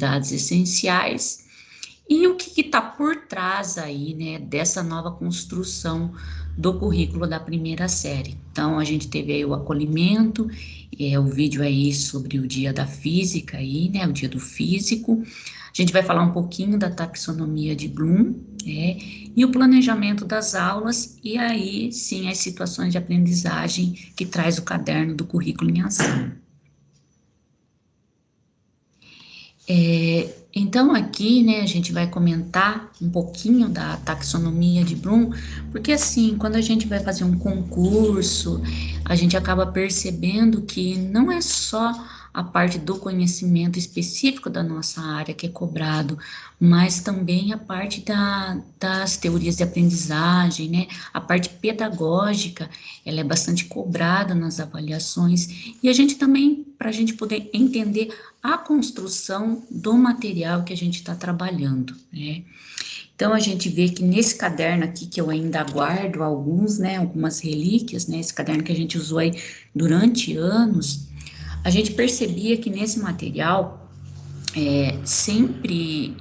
habilidades essenciais e o que está por trás aí, né, dessa nova construção do currículo da primeira série. Então, a gente teve aí o acolhimento, o vídeo aí sobre o dia da física aí, né, o dia do físico. A gente vai falar um pouquinho da taxonomia de Bloom, e o planejamento das aulas, e aí sim as situações de aprendizagem que traz o caderno do currículo em ação. Então aqui, né, a gente vai comentar um pouquinho da taxonomia de Bloom, porque assim, quando a gente vai fazer um concurso, a gente acaba percebendo que não é só a parte do conhecimento específico da nossa área que é cobrado, mas também a parte das teorias de aprendizagem, né, a parte pedagógica, ela é bastante cobrada nas avaliações, e a gente também, para a gente poder entender a construção do material que a gente está trabalhando, né? Então, a gente vê que nesse caderno aqui, que eu ainda guardo alguns, né, algumas relíquias, né, esse caderno que a gente usou aí durante anos, a gente percebia que nesse material, sempre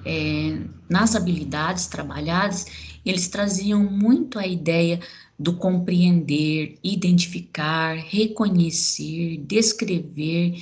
nas habilidades trabalhadas, eles traziam muito a ideia do compreender, identificar, reconhecer, descrever,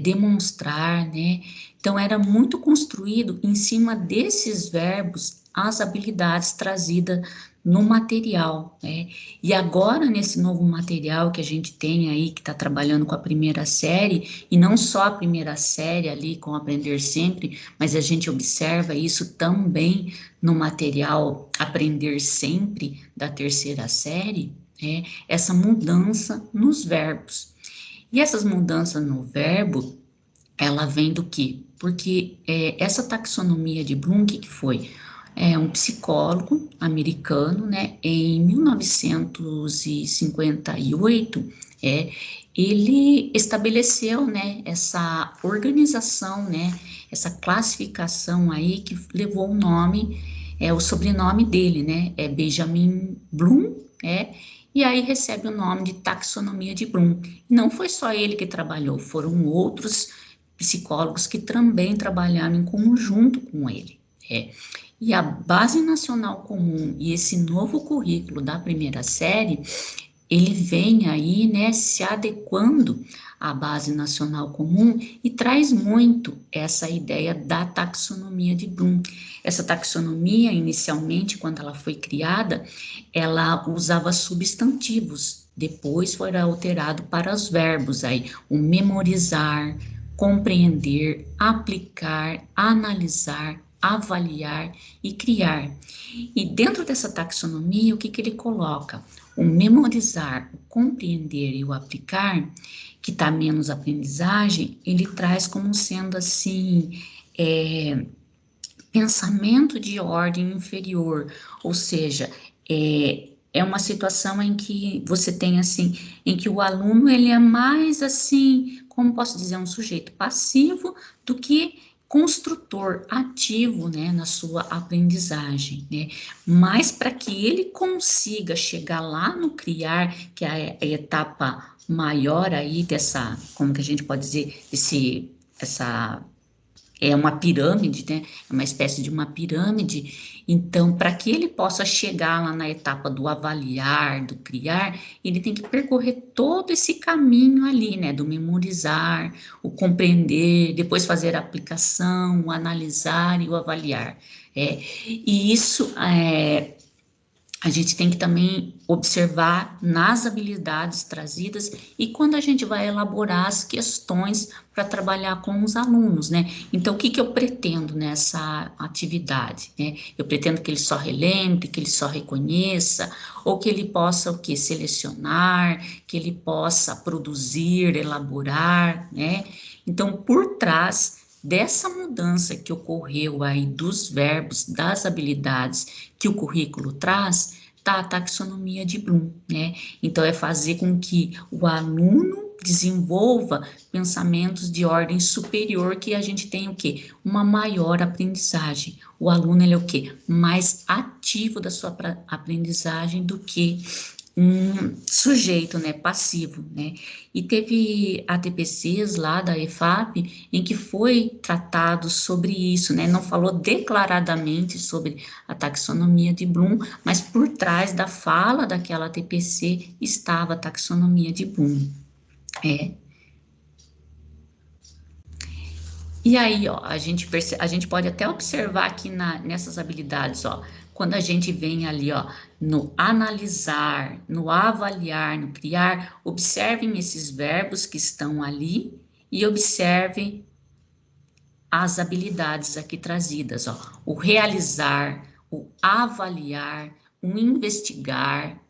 demonstrar, né? Então, era muito construído em cima desses verbos as habilidades trazidas no material, né? E agora, nesse novo material que a gente tem aí, que está trabalhando com a primeira série, e não só a primeira série ali com Aprender Sempre, mas a gente observa isso também no material Aprender Sempre da terceira série, né? Essa mudança nos verbos. E essas mudanças no verbo, ela vem do quê? Porque essa taxonomia de Bloom, que foi? É um psicólogo americano, né, em 1958, ele estabeleceu, né, essa organização, né, essa classificação aí que levou o nome, o sobrenome dele, né, é Benjamin Bloom, e aí recebe o nome de taxonomia de Bloom. Não foi só ele que trabalhou, foram outros psicólogos que também trabalharam em conjunto com ele. E a Base Nacional Comum e esse novo currículo da primeira série, ele vem aí, né, se adequando à Base Nacional Comum e traz muito essa ideia da taxonomia de Bloom. Essa taxonomia, inicialmente, quando ela foi criada, ela usava substantivos, depois foi alterado para os verbos aí, o memorizar, compreender, aplicar, analisar, avaliar e criar. E dentro dessa taxonomia, o que ele coloca? O memorizar, o compreender e o aplicar, que está menos aprendizagem, ele traz como sendo assim, pensamento de ordem inferior, ou seja, é uma situação em que você tem assim, em que o aluno ele é mais assim, como posso dizer, um sujeito passivo do que construtor ativo, né, na sua aprendizagem, né? Mas para que ele consiga chegar lá no criar, que é a etapa maior aí dessa, como que a gente pode dizer, essa é uma pirâmide, né? É uma espécie de uma pirâmide. Então, para que ele possa chegar lá na etapa do avaliar, do criar, ele tem que percorrer todo esse caminho ali, né? Do memorizar, o compreender, depois fazer a aplicação, o analisar e o avaliar. E isso a gente tem que também observar nas habilidades trazidas e quando a gente vai elaborar as questões para trabalhar com os alunos, né? Então, o que eu pretendo nessa atividade, né? Eu pretendo que ele só relembre, que ele só reconheça, ou que ele possa o quê? Selecionar, que ele possa produzir, elaborar, né? Então, por trás dessa mudança que ocorreu aí dos verbos, das habilidades que o currículo traz, está a taxonomia de Bloom, né? Então, é fazer com que o aluno desenvolva pensamentos de ordem superior, que a gente tem o quê? Uma maior aprendizagem. O aluno, ele é o quê? Mais ativo da sua aprendizagem do que um sujeito, né, passivo, né, e teve ATPCs lá da EFAP em que foi tratado sobre isso, né, não falou declaradamente sobre a taxonomia de Bloom, mas por trás da fala daquela ATPC estava a taxonomia de Bloom, é. E aí, ó, a gente pode até observar aqui nessas habilidades, ó, quando a gente vem ali, ó, no analisar, no avaliar, no criar, observem esses verbos que estão ali e observem as habilidades aqui trazidas, ó, o realizar, o avaliar, o investigar,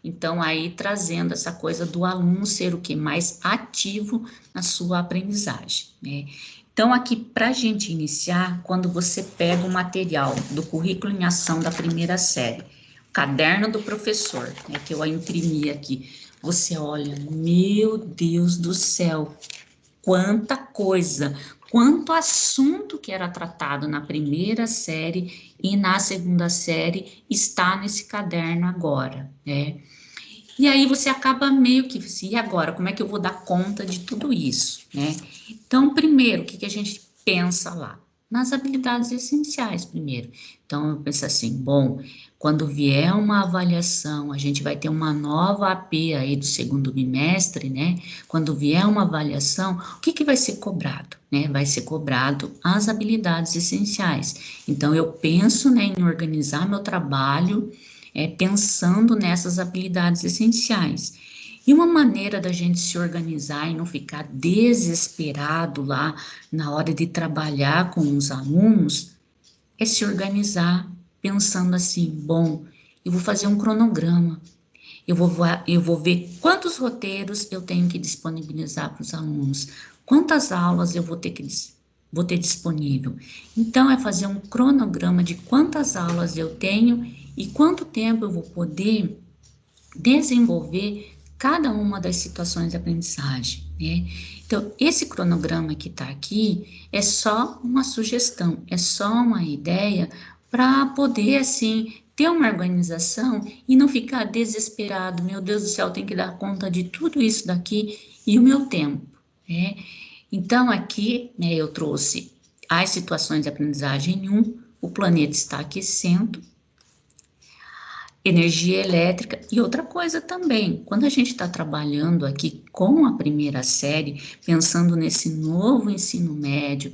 então aí trazendo essa coisa do aluno ser o que mais ativo na sua aprendizagem, né? Então aqui para a gente iniciar, quando você pega o material do currículo em ação da primeira série, o caderno do professor, né, que eu imprimi aqui, você olha, meu Deus do céu, quanta coisa, quanto assunto que era tratado na primeira série e na segunda série está nesse caderno agora, né? E aí você acaba meio que assim, e agora, como é que eu vou dar conta de tudo isso, né? Então, primeiro, o que a gente pensa lá? Nas habilidades essenciais, primeiro. Então, eu penso assim, bom, quando vier uma avaliação, a gente vai ter uma nova AP aí do segundo bimestre, né? Quando vier uma avaliação, o que vai ser cobrado, né? Vai ser cobrado as habilidades essenciais. Então, eu penso, né, em organizar meu trabalho, pensando nessas habilidades essenciais. E uma maneira da gente se organizar e não ficar desesperado lá na hora de trabalhar com os alunos é se organizar pensando assim, bom, eu vou fazer um cronograma, eu vou ver quantos roteiros eu tenho que disponibilizar para os alunos, quantas aulas eu vou ter disponível. Então, é fazer um cronograma de quantas aulas eu tenho e quanto tempo eu vou poder desenvolver cada uma das situações de aprendizagem, né? Então, esse cronograma que está aqui é só uma sugestão, é só uma ideia para poder, assim, ter uma organização e não ficar desesperado, meu Deus do céu, tem que dar conta de tudo isso daqui e o meu tempo, né? Então, aqui, né, eu trouxe as situações de aprendizagem 1, o planeta está aquecendo, energia elétrica e outra coisa também, quando a gente está trabalhando aqui com a primeira série, pensando nesse novo ensino médio,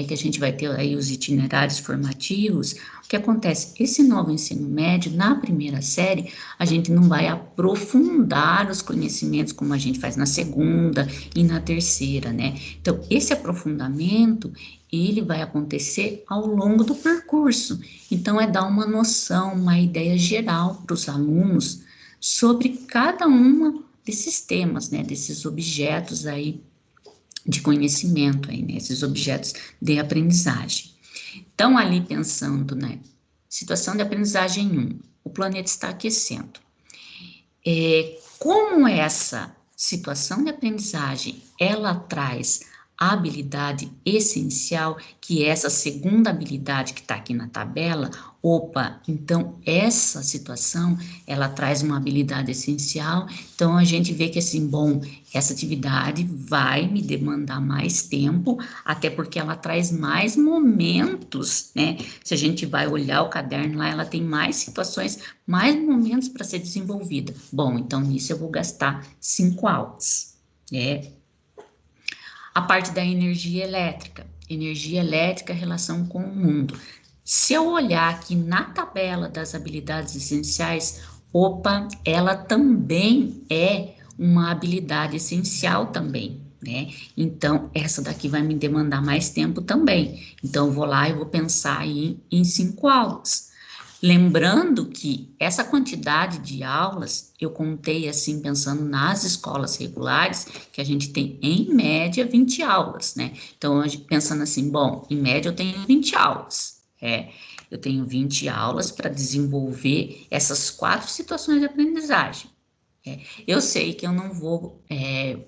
que a gente vai ter aí os itinerários formativos, o que acontece? Esse novo ensino médio, na primeira série, a gente não vai aprofundar os conhecimentos como a gente faz na segunda e na terceira, né? Então, esse aprofundamento, ele vai acontecer ao longo do percurso. Então, é dar uma noção, uma ideia geral para os alunos sobre cada uma desses temas, né? Desses objetos aí de conhecimento, aí, né? Esses objetos de aprendizagem. Então, ali pensando, né? Situação de aprendizagem 1, o planeta está aquecendo. Como essa situação de aprendizagem, ela traz a habilidade essencial, que é essa segunda habilidade que está aqui na tabela, opa, então essa situação, ela traz uma habilidade essencial, então a gente vê que assim, bom, essa atividade vai me demandar mais tempo, até porque ela traz mais momentos, né? Se a gente vai olhar o caderno lá, ela tem mais situações, mais momentos para ser desenvolvida. Bom, então nisso eu vou gastar 5 aulas, né? A parte da energia elétrica, relação com o mundo. Se eu olhar aqui na tabela das habilidades essenciais, opa, ela também é uma habilidade essencial também, né? Então, essa daqui vai me demandar mais tempo também. Então, eu vou lá e vou pensar aí em 5 aulas. Lembrando que essa quantidade de aulas, eu contei assim, pensando nas escolas regulares, que a gente tem em média 20 aulas, né? Então, pensando assim, bom, em média eu tenho 20 aulas, eu tenho 20 aulas para desenvolver essas 4 situações de aprendizagem. Eu sei que eu não vou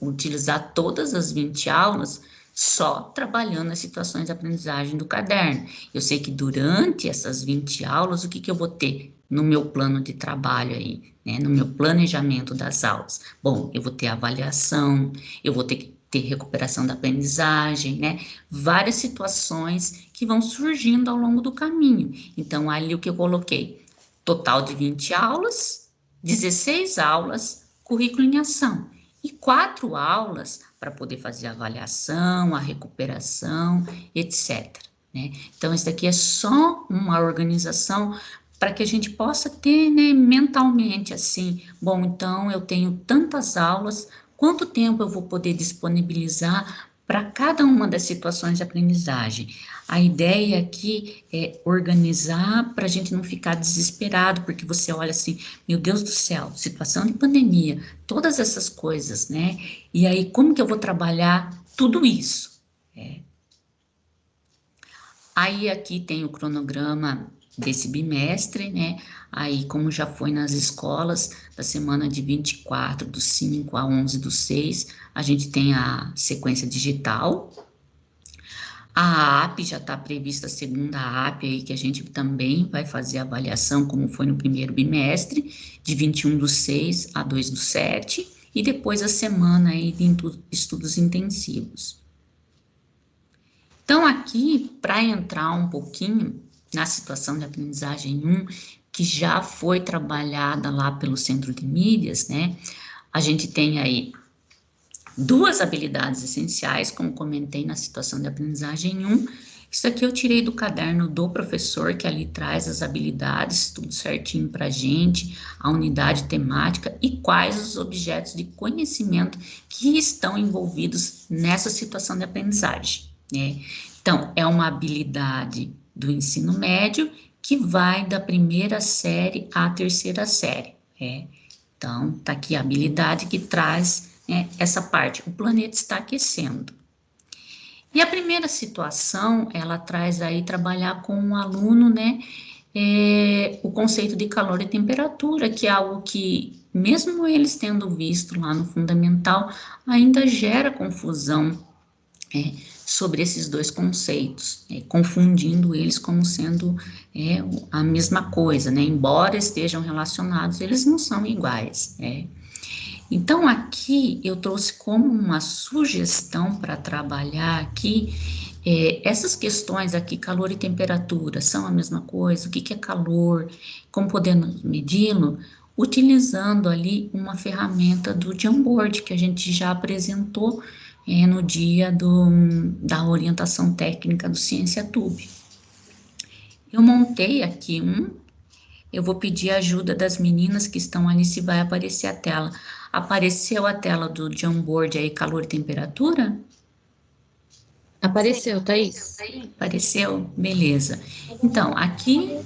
utilizar todas as 20 aulas só trabalhando as situações de aprendizagem do caderno. Eu sei que durante essas 20 aulas, o que que eu vou ter no meu plano de trabalho aí, né? No meu planejamento das aulas? Bom, eu vou ter avaliação, eu vou ter que ter recuperação da aprendizagem, né? Várias situações que vão surgindo ao longo do caminho. Então, ali o que eu coloquei? Total de 20 aulas, 16 aulas, currículo em ação. E 4 aulas para poder fazer a avaliação, a recuperação, etc. Né? Então, isso daqui é só uma organização para que a gente possa ter, né, mentalmente assim, bom, então eu tenho tantas aulas, quanto tempo eu vou poder disponibilizar para cada uma das situações de aprendizagem. A ideia aqui é organizar para a gente não ficar desesperado, porque você olha assim, meu Deus do céu, situação de pandemia, todas essas coisas, né? E aí, como que eu vou trabalhar tudo isso? É. Aí aqui tem o cronograma desse bimestre, né? Aí, como já foi nas escolas, da semana de 24 do 5 a 11 do 6, a gente tem a sequência digital. A AP já está prevista, a segunda AP aí, que a gente também vai fazer a avaliação, como foi no primeiro bimestre, de 21 do 6 a 2 do 7, e depois a semana aí de estudos intensivos. Então, aqui, para entrar um pouquinho na situação de aprendizagem 1, que já foi trabalhada lá pelo Centro de Mídias, né? A gente tem aí 2 habilidades essenciais, como comentei na situação de aprendizagem 1. Isso aqui eu tirei do caderno do professor, que ali traz as habilidades, tudo certinho para a gente, a unidade temática e quais os objetos de conhecimento que estão envolvidos nessa situação de aprendizagem, né? Então, é uma habilidade do ensino médio que vai da primeira série à terceira série, né? Então, tá aqui a habilidade que traz, né, essa parte. O planeta está aquecendo. E a primeira situação, ela traz aí trabalhar com o aluno, né, o conceito de calor e temperatura, que é algo que, mesmo eles tendo visto lá no fundamental, ainda gera confusão sobre esses 2 conceitos, confundindo eles como sendo a mesma coisa, né? Embora estejam relacionados, eles não são iguais. Então, aqui eu trouxe como uma sugestão para trabalhar aqui, essas questões aqui, calor e temperatura, são a mesma coisa? O que é calor? Como podemos medi-lo? Utilizando ali uma ferramenta do Jamboard, que a gente já apresentou no dia da orientação técnica do CiênciaTube. Eu montei aqui eu vou pedir a ajuda das meninas que estão ali, se vai aparecer a tela. Apareceu a tela do Jamboard aí, calor e temperatura? Apareceu, Thaís. Apareceu? Beleza. Então, aqui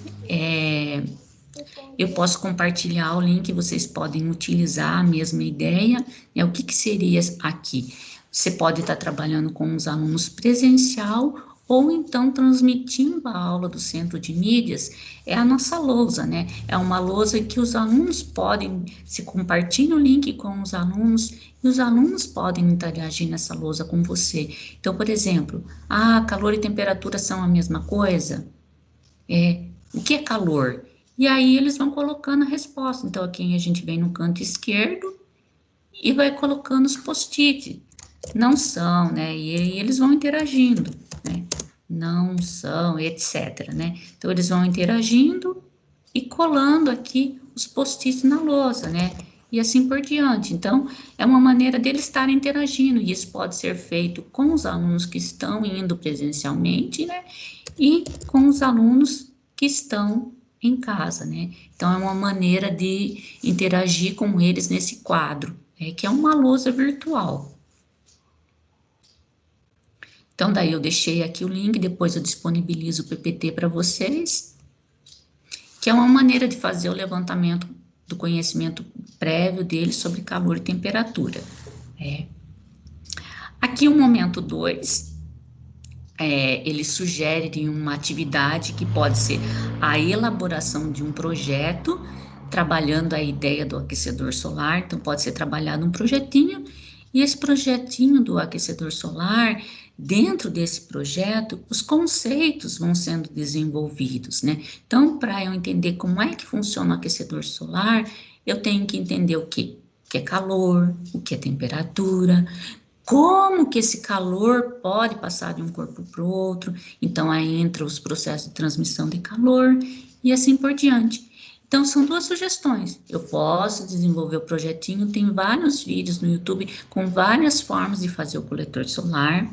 eu posso compartilhar o link, vocês podem utilizar a mesma ideia. O que seria aqui? Você pode estar trabalhando com os alunos presencial ou então transmitindo a aula do Centro de Mídias, é a nossa lousa, né? É uma lousa que os alunos podem, se compartilhar o link com os alunos, e os alunos podem interagir nessa lousa com você. Então, por exemplo, calor e temperatura são a mesma coisa? O que é calor? E aí eles vão colocando a resposta. Então, aqui a gente vem no canto esquerdo e vai colocando os post-it. Não são, né? E aí eles vão interagindo, né? Não são, etc, né? Então, eles vão interagindo e colando aqui os post-its na lousa, né? E assim por diante. Então, é uma maneira deles estarem interagindo, e isso pode ser feito com os alunos que estão indo presencialmente, né? E com os alunos que estão em casa, né? Então, é uma maneira de interagir com eles nesse quadro, que é uma lousa virtual. Então, daí eu deixei aqui o link, depois eu disponibilizo o PPT para vocês, que é uma maneira de fazer o levantamento do conhecimento prévio deles sobre calor e temperatura. Aqui o momento 2, ele sugere uma atividade que pode ser a elaboração de um projeto, trabalhando a ideia do aquecedor solar. Então, pode ser trabalhado um projetinho, e esse projetinho do aquecedor solar, dentro desse projeto, os conceitos vão sendo desenvolvidos, né? Então, para eu entender como é que funciona o aquecedor solar, eu tenho que entender o quê? O que é calor, o que é temperatura, como que esse calor pode passar de um corpo para o outro. Então, aí entra os processos de transmissão de calor e assim por diante. Então, são duas sugestões. Eu posso desenvolver o projetinho, tem vários vídeos no YouTube com várias formas de fazer o coletor solar,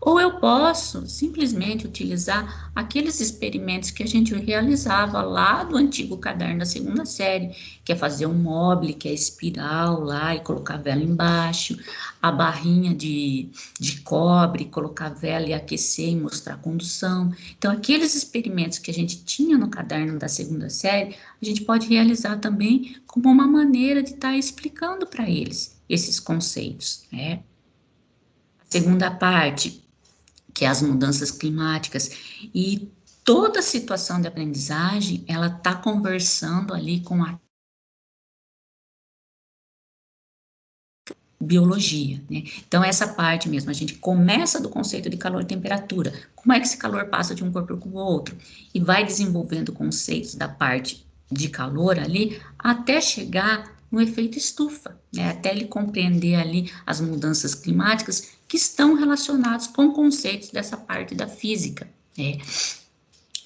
ou eu posso simplesmente utilizar aqueles experimentos que a gente realizava lá do antigo caderno da segunda série, que é fazer um mobile, que é espiral lá e colocar a vela embaixo, a barrinha de cobre, colocar a vela e aquecer e mostrar a condução. Então, aqueles experimentos que a gente tinha no caderno da segunda série, a gente pode realizar também como uma maneira de estar explicando para eles esses conceitos, né? A segunda parte, que é as mudanças climáticas, e toda a situação de aprendizagem, ela está conversando ali com a biologia, né? Então, essa parte mesmo, a gente começa do conceito de calor e temperatura, como é que esse calor passa de um corpo para o outro, e vai desenvolvendo conceitos da parte de calor ali, até chegar no efeito estufa, né? Até ele compreender ali as mudanças climáticas que estão relacionadas com conceitos dessa parte da física, né?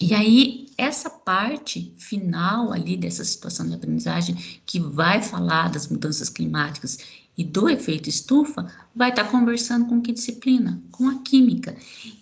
E aí, essa parte final ali dessa situação de aprendizagem, que vai falar das mudanças climáticas e do efeito estufa, vai estar conversando com que disciplina? Com a química.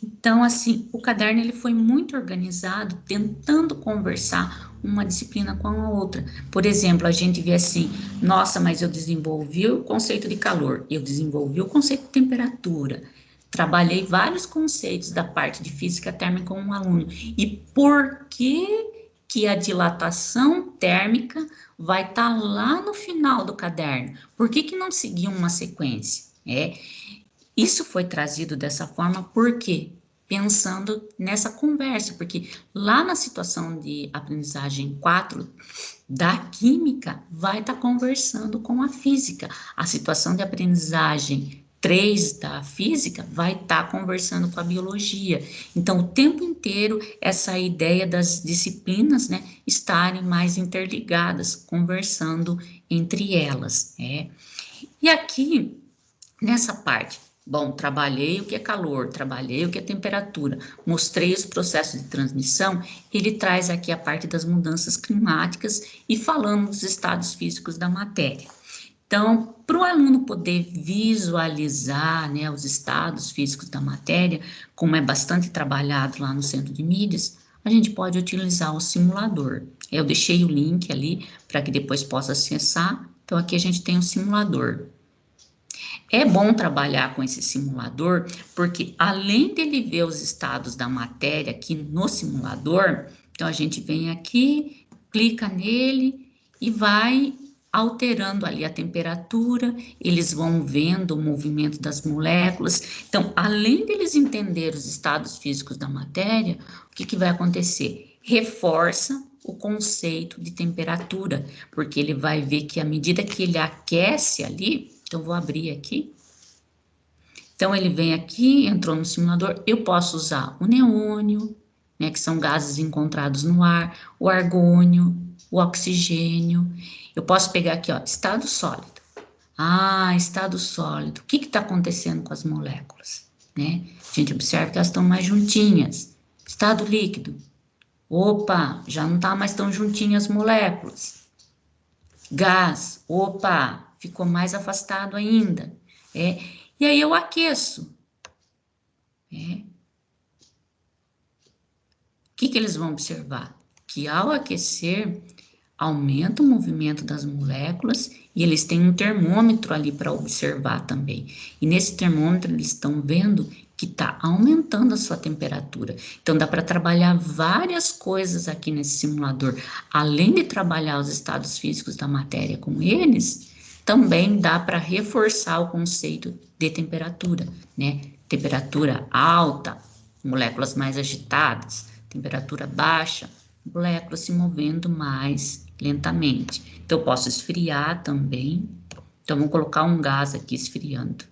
Então, assim, o caderno ele foi muito organizado, tentando conversar uma disciplina com a outra. Por exemplo, a gente vê assim, nossa, mas eu desenvolvi o conceito de calor, eu desenvolvi o conceito de temperatura, trabalhei vários conceitos da parte de física térmica com um aluno. E por que a dilatação térmica vai estar lá no final do caderno? Por que não seguiu uma sequência? Isso foi trazido dessa forma porque pensando nessa conversa, porque lá na situação de aprendizagem 4 da química vai estar conversando com a física. A situação de aprendizagem 3 da física vai estar conversando com a biologia. Então, o tempo inteiro, essa ideia das disciplinas, né, estarem mais interligadas, conversando entre elas, né? E aqui, nessa parte, bom, trabalhei o que é calor, trabalhei o que é temperatura, mostrei os processos de transmissão, ele traz aqui a parte das mudanças climáticas e falando dos estados físicos da matéria. Então, para o aluno poder visualizar, né, os estados físicos da matéria, como é bastante trabalhado lá no centro de mídias, a gente pode utilizar o simulador. Eu deixei o link ali para que depois possa acessar. Então, aqui a gente tem o simulador. É bom trabalhar com esse simulador, porque além dele ver os estados da matéria aqui no simulador, então a gente vem aqui, clica nele e vai alterando ali a temperatura, eles vão vendo o movimento das moléculas. Então, além deles entender os estados físicos da matéria, o que vai acontecer? Reforça o conceito de temperatura, porque ele vai ver que à medida que ele aquece ali, então, vou abrir aqui. Então, ele vem aqui, entrou no simulador. Eu posso usar o neônio, né, que são gases encontrados no ar, o argônio, o oxigênio. Eu posso pegar aqui, ó, estado sólido. Ah, estado sólido. O que está acontecendo com as moléculas? Né? A gente observa que elas estão mais juntinhas. Estado líquido. Opa, já não está mais tão juntinhas as moléculas. Gás. Opa, ficou mais afastado ainda. E aí eu aqueço. O que eles vão observar? Que ao aquecer, aumenta o movimento das moléculas e eles têm um termômetro ali para observar também. E nesse termômetro eles estão vendo que está aumentando a sua temperatura. Então dá para trabalhar várias coisas aqui nesse simulador. Além de trabalhar os estados físicos da matéria com eles, também dá para reforçar o conceito de temperatura, né? Temperatura alta, moléculas mais agitadas, temperatura baixa, moléculas se movendo mais lentamente. Então, eu posso esfriar também. Então, vou colocar um gás aqui esfriando.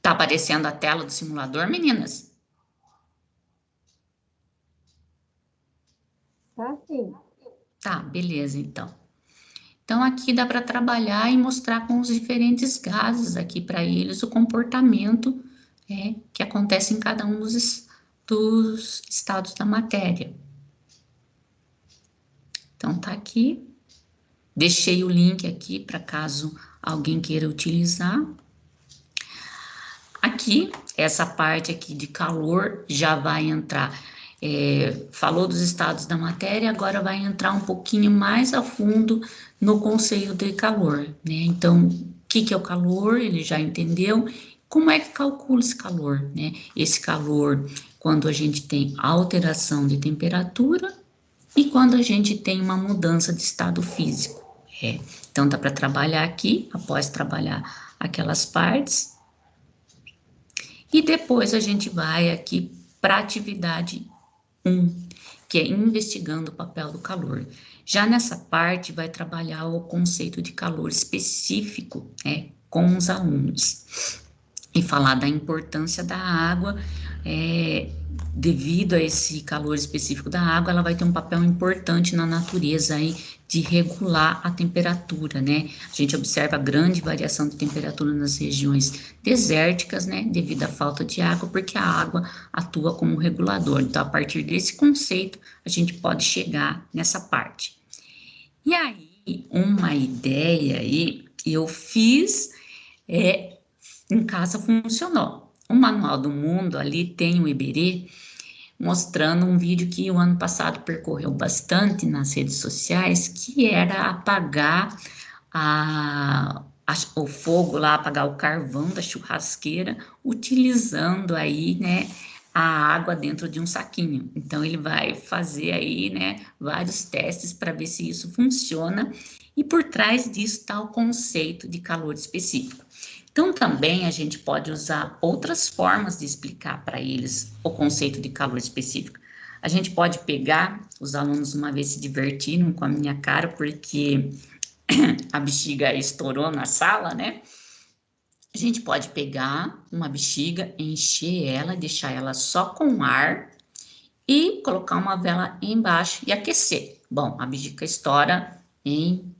Tá aparecendo a tela do simulador, meninas? Tá sim. Tá, beleza, então. Então, aqui dá para trabalhar e mostrar com os diferentes gases aqui para eles o comportamento que acontece em cada um dos estados da matéria. Então, tá aqui. Deixei o link aqui para caso alguém queira utilizar. Aqui, essa parte aqui de calor já vai entrar. Falou dos estados da matéria, agora vai entrar um pouquinho mais a fundo no conceito de calor, né? Então, o que é o calor? Ele já entendeu. Como é que calcula esse calor, né? Esse calor, quando a gente tem alteração de temperatura e quando a gente tem uma mudança de estado físico. Então, dá para trabalhar aqui, após trabalhar aquelas partes, e depois a gente vai aqui para a atividade 1, que é investigando o papel do calor. Já nessa parte vai trabalhar o conceito de calor específico, com os alunos e falar da importância da água. Devido a esse calor específico da água, ela vai ter um papel importante na natureza aí de regular a temperatura, né? A gente observa grande variação de temperatura nas regiões desérticas, né? Devido à falta de água, porque a água atua como regulador. Então, a partir desse conceito, a gente pode chegar nessa parte. E aí, uma ideia aí, eu fiz, em casa funcionou. O Manual do Mundo ali tem um Iberê mostrando um vídeo que o ano passado percorreu bastante nas redes sociais, que era apagar o fogo lá, apagar o carvão da churrasqueira, utilizando aí, né, a água dentro de um saquinho. Então, ele vai fazer aí, né, vários testes para ver se isso funciona, e por trás disso está o conceito de calor específico. Então, também a gente pode usar outras formas de explicar para eles o conceito de calor específico. A gente pode pegar, os alunos uma vez se divertiram com a minha cara, porque a bexiga estourou na sala, né? A gente pode pegar uma bexiga, encher ela, deixar ela só com ar e colocar uma vela embaixo e aquecer. Bom, a bexiga estoura em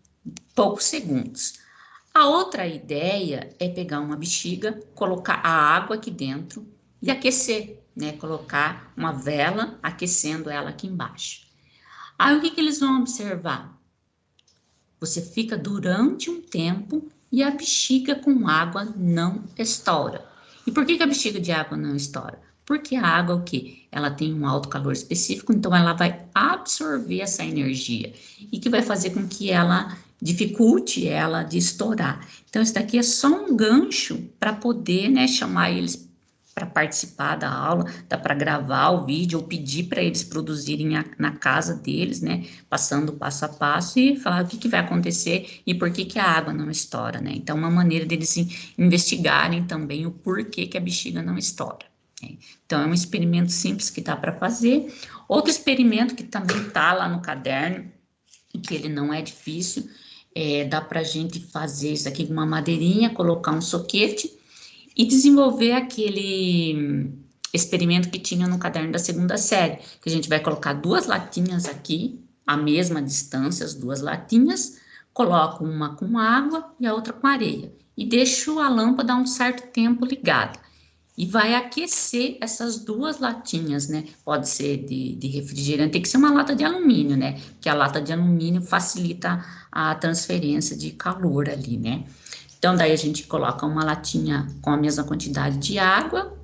poucos segundos. A outra ideia é pegar uma bexiga, colocar a água aqui dentro e aquecer, né? Colocar uma vela aquecendo ela aqui embaixo. Aí o que eles vão observar? Você fica durante um tempo e a bexiga com água não estoura. E por que a bexiga de água não estoura? Porque a água, o quê? Ela tem um alto calor específico, então ela vai absorver essa energia e que vai fazer com que ela dificulte ela de estourar. Então, isso daqui é só um gancho para poder, né, chamar eles para participar da aula, dá para gravar o vídeo ou pedir para eles produzirem na casa deles, né, passando passo a passo e falar o que vai acontecer e por que a água não estoura, né? Então, uma maneira deles investigarem também o porquê que a bexiga não estoura. Né? Então, é um experimento simples que dá para fazer. Outro experimento que também está lá no caderno, que ele não é difícil, dá para a gente fazer isso aqui com uma madeirinha, colocar um soquete e desenvolver aquele experimento que tinha no caderno da segunda série, que a gente vai colocar duas latinhas aqui, a mesma distância, as duas latinhas, coloco uma com água e a outra com areia, e deixo a lâmpada um certo tempo ligada. E vai aquecer essas duas latinhas, né? Pode ser de refrigerante, tem que ser uma lata de alumínio, né? Que a lata de alumínio facilita a transferência de calor ali, né? Então, daí a gente coloca uma latinha com a mesma quantidade de água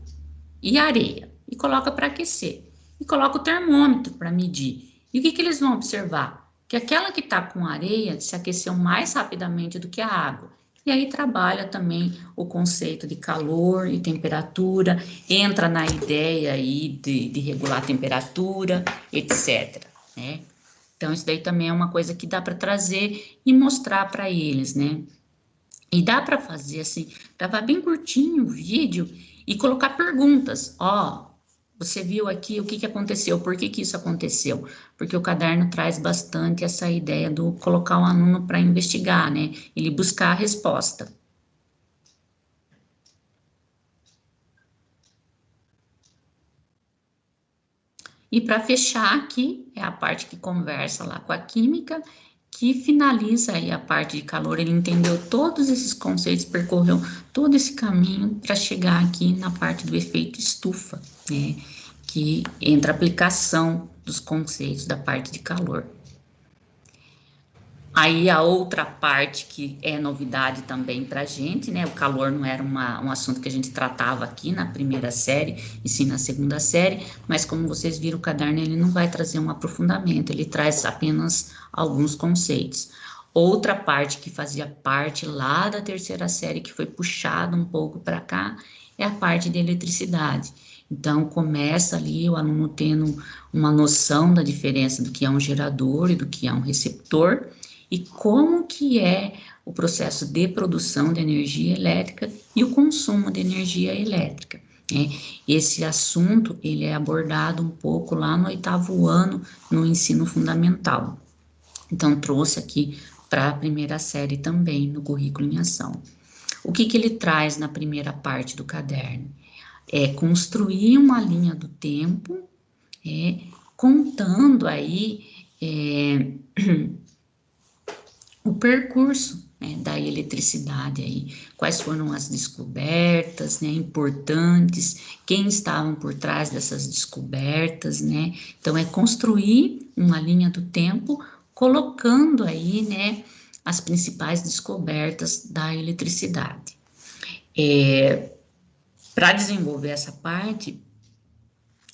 e areia e coloca para aquecer. E coloca o termômetro para medir. E o que eles vão observar? Que aquela que está com areia se aqueceu mais rapidamente do que a água. E aí trabalha também o conceito de calor e temperatura, entra na ideia aí de regular a temperatura, etc. Né? Então, isso daí também é uma coisa que dá para trazer e mostrar para eles, né? E dá para fazer assim, gravar bem curtinho o vídeo e colocar perguntas. Ó, você viu aqui o que aconteceu? Por que isso aconteceu? Porque o caderno traz bastante essa ideia do colocar o aluno para investigar, né? Ele buscar a resposta. E para fechar aqui, é a parte que conversa lá com a química, que finaliza aí a parte de calor. Ele entendeu todos esses conceitos, percorreu todo esse caminho para chegar aqui na parte do efeito estufa, né? Que entra a aplicação dos conceitos da parte de calor. Aí a outra parte que é novidade também para a gente, né? O calor não era um assunto que a gente tratava aqui na primeira série, e sim na segunda série, mas como vocês viram, o caderno ele não vai trazer um aprofundamento, ele traz apenas alguns conceitos. Outra parte que fazia parte lá da terceira série, que foi puxada um pouco para cá, é a parte de eletricidade. Então, começa ali o aluno tendo uma noção da diferença do que é um gerador e do que é um receptor, e como que é o processo de produção de energia elétrica e o consumo de energia elétrica, né? Esse assunto, ele é abordado um pouco lá no 8º ano, no ensino fundamental. Então, trouxe aqui para a primeira série também, no currículo em ação. O que que ele traz na primeira parte do caderno? É construir uma linha do tempo, contando aí o percurso, né, da eletricidade aí, quais foram as descobertas, né, importantes, quem estavam por trás dessas descobertas, né? Então é construir uma linha do tempo, colocando aí, né, as principais descobertas da eletricidade. Para desenvolver essa parte,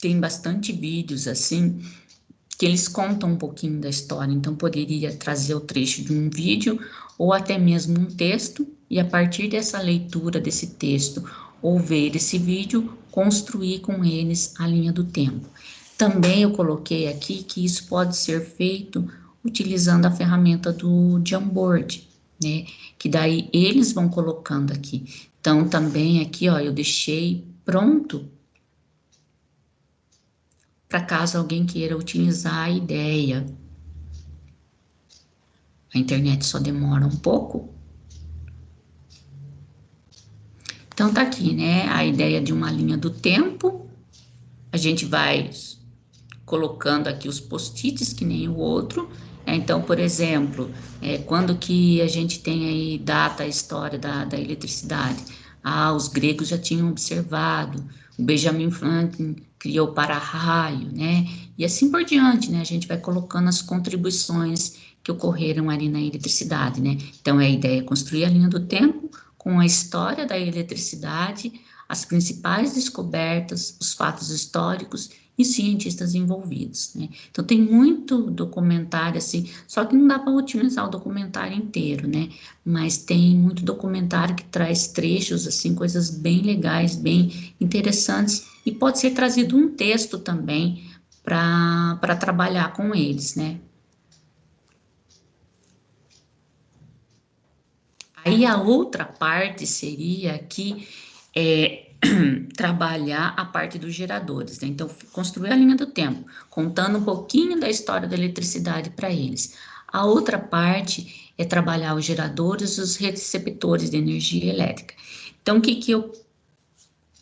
tem bastante vídeos assim que eles contam um pouquinho da história, então poderia trazer o trecho de um vídeo ou até mesmo um texto, e a partir dessa leitura desse texto ou ver esse vídeo, construir com eles a linha do tempo. Também eu coloquei aqui que isso pode ser feito utilizando a ferramenta do Jamboard, né? Que daí eles vão colocando aqui. Então também aqui, ó, eu deixei pronto para caso alguém queira utilizar a ideia. A internet só demora um pouco. Então tá aqui, né? A ideia de uma linha do tempo. A gente vai colocando aqui os post-its, que nem o outro. Então, por exemplo, quando que a gente tem aí data a história da eletricidade? Ah, os gregos já tinham observado, o Benjamin Franklin criou o para-raio, né? E assim por diante, né? A gente vai colocando as contribuições que ocorreram ali na eletricidade, né? Então, a ideia é construir a linha do tempo com a história da eletricidade, as principais descobertas, os fatos históricos e cientistas envolvidos, né? Então tem muito documentário assim, só que não dá para utilizar o documentário inteiro, né? Mas tem muito documentário que traz trechos assim, coisas bem legais, bem interessantes, e pode ser trazido um texto também para trabalhar com eles, né? Aí a outra parte seria que trabalhar a parte dos geradores, né? Então, construir a linha do tempo, contando um pouquinho da história da eletricidade para eles. A outra parte é trabalhar os geradores e os receptores de energia elétrica. Então, o que que eu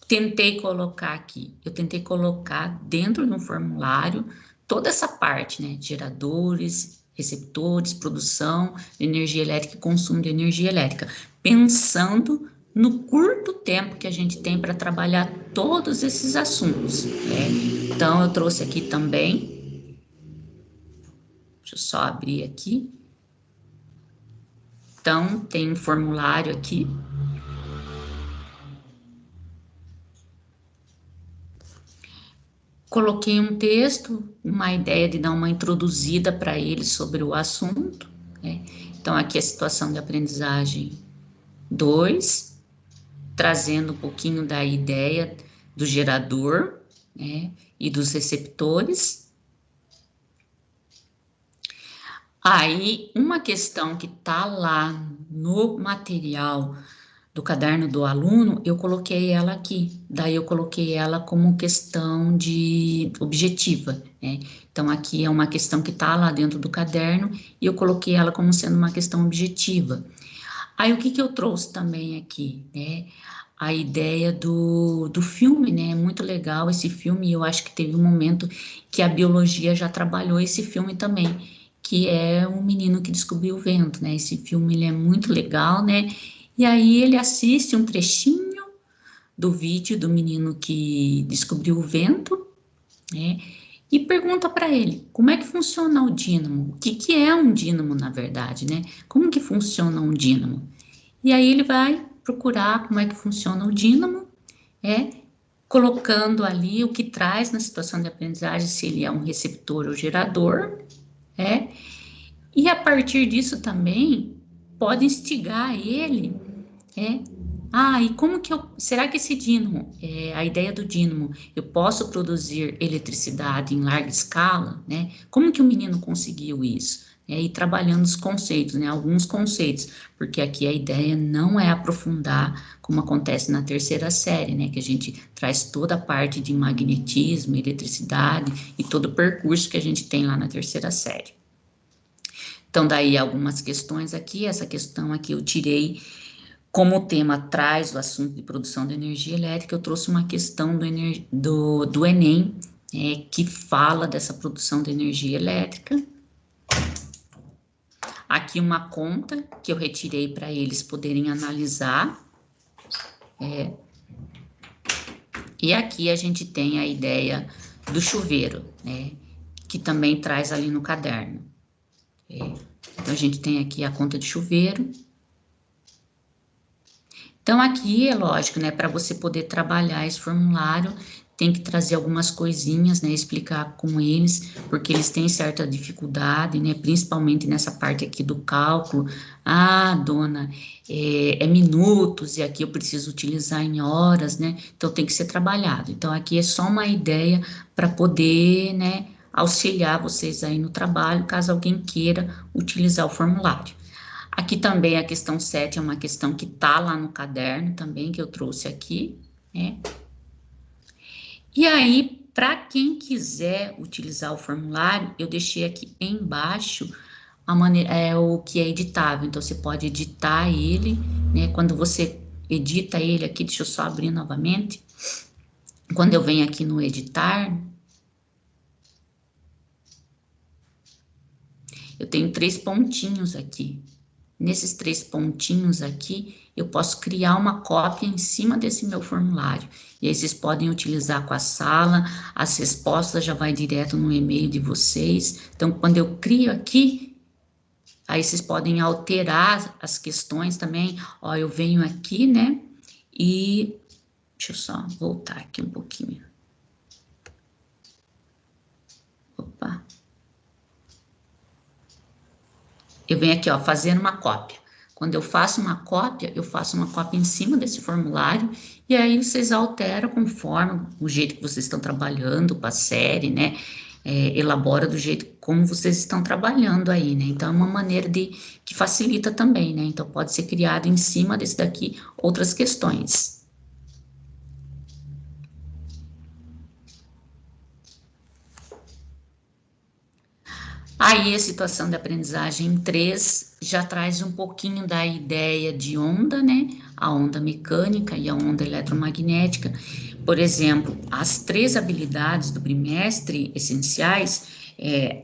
tentei colocar aqui? Eu tentei colocar dentro de um formulário toda essa parte, né? Geradores, receptores, produção de energia elétrica e consumo de energia elétrica, pensando no curto tempo que a gente tem para trabalhar todos esses assuntos, né? Então, eu trouxe aqui também, deixa eu só abrir aqui. Então, tem um formulário aqui. Coloquei um texto, uma ideia de dar uma introduzida para eles sobre o assunto, né? Então, aqui a situação de aprendizagem 2, trazendo um pouquinho da ideia do gerador, né, e dos receptores. Aí, uma questão que está lá no material do caderno do aluno, eu coloquei ela aqui. Daí eu coloquei ela como questão de objetiva, né? Então aqui é uma questão que está lá dentro do caderno e eu coloquei ela como sendo uma questão objetiva. Aí o que que eu trouxe também aqui, né? A ideia do filme, né? É muito legal esse filme, e eu acho que teve um momento que a biologia já trabalhou esse filme também, que é O Menino que Descobriu o Vento, né? Esse filme ele é muito legal, né? E aí ele assiste um trechinho do vídeo do menino que descobriu o vento, né? E pergunta para ele como é que funciona o dínamo, o que que é um dínamo na verdade, né? Como que funciona um dínamo? E aí ele vai procurar como é que funciona o dínamo, é colocando ali o que traz na situação de aprendizagem, se ele é um receptor ou gerador, é, e a partir disso também pode instigar ele, é, e como que será que esse dínamo, a ideia do dínamo, eu posso produzir eletricidade em larga escala, né? Como que o menino conseguiu isso? E trabalhando os conceitos, né? Alguns conceitos, porque aqui a ideia não é aprofundar como acontece na terceira série, né? Que a gente traz toda a parte de magnetismo, eletricidade e todo o percurso que a gente tem lá na terceira série. Então, daí algumas questões aqui, essa questão aqui eu tirei como o tema traz o assunto de produção de energia elétrica, eu trouxe uma questão do Enem, que fala dessa produção de energia elétrica. Aqui uma conta que eu retirei para eles poderem analisar. E aqui a gente tem a ideia do chuveiro, né, que também traz ali no caderno. Então, a gente tem aqui a conta de chuveiro. Então, aqui é lógico, né, para você poder trabalhar esse formulário, tem que trazer algumas coisinhas, né, explicar com eles, porque eles têm certa dificuldade, né, principalmente nessa parte aqui do cálculo. Ah, dona, é minutos e aqui eu preciso utilizar em horas, né, então tem que ser trabalhado. Então, aqui é só uma ideia para poder, né, auxiliar vocês aí no trabalho, caso alguém queira utilizar o formulário. Aqui também a questão 7 é uma questão que tá lá no caderno também, que eu trouxe aqui, né? E aí, para quem quiser utilizar o formulário, eu deixei aqui embaixo a maneira, o que é editável. Então, você pode editar ele, né? Quando você edita ele aqui, deixa eu só abrir novamente. Quando eu venho aqui no editar, eu tenho 3 pontinhos aqui. Nesses 3 pontinhos aqui, eu posso criar uma cópia em cima desse meu formulário. E aí vocês podem utilizar com a sala, as respostas já vai direto no e-mail de vocês. Então, quando eu crio aqui, aí vocês podem alterar as questões também. Ó, eu venho aqui, né? E deixa eu só voltar aqui um pouquinho. Opa. Eu venho aqui, ó, fazendo uma cópia. Quando eu faço uma cópia em cima desse formulário, e aí vocês alteram conforme o jeito que vocês estão trabalhando com a série, né? Elabora do jeito como vocês estão trabalhando aí, né? Então, é uma maneira que facilita também, né? Então, pode ser criado em cima desse daqui outras questões. Aí a situação de aprendizagem 3 já traz um pouquinho da ideia de onda, né? A onda mecânica e a onda eletromagnética. Por exemplo, as 3 habilidades do bimestre essenciais,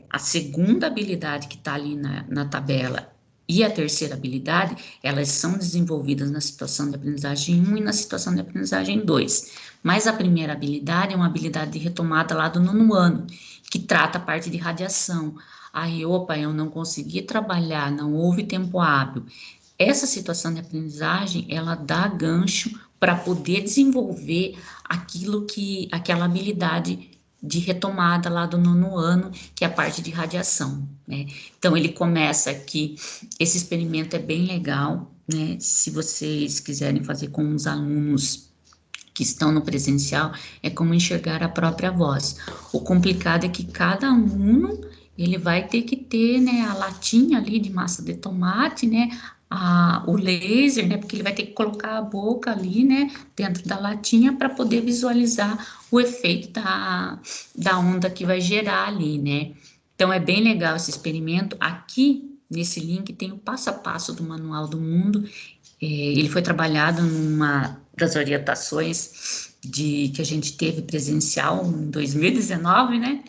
a segunda habilidade que está ali na tabela e a terceira habilidade, elas são desenvolvidas na situação de aprendizagem 1 e na situação de aprendizagem 2. Mas a primeira habilidade é uma habilidade de retomada lá do nono ano, que trata a parte de radiação. Aí, opa, eu não consegui trabalhar, não houve tempo hábil. Essa situação de aprendizagem, ela dá gancho para poder desenvolver aquela habilidade de retomada lá do nono ano, que é a parte de radiação, né? Então, ele começa aqui, esse experimento é bem legal, né? Se vocês quiserem fazer com os alunos que estão no presencial, é como enxergar a própria voz. O complicado é que cada aluno, ele vai ter que ter, né, a latinha ali de massa de tomate, né, o laser, né, porque ele vai ter que colocar a boca ali, né, dentro da latinha para poder visualizar o efeito da onda que vai gerar ali, né. Então, é bem legal esse experimento. Aqui, nesse link tem o passo a passo do Manual do Mundo. Ele foi trabalhado numa das orientações que a gente teve presencial em 2019, né?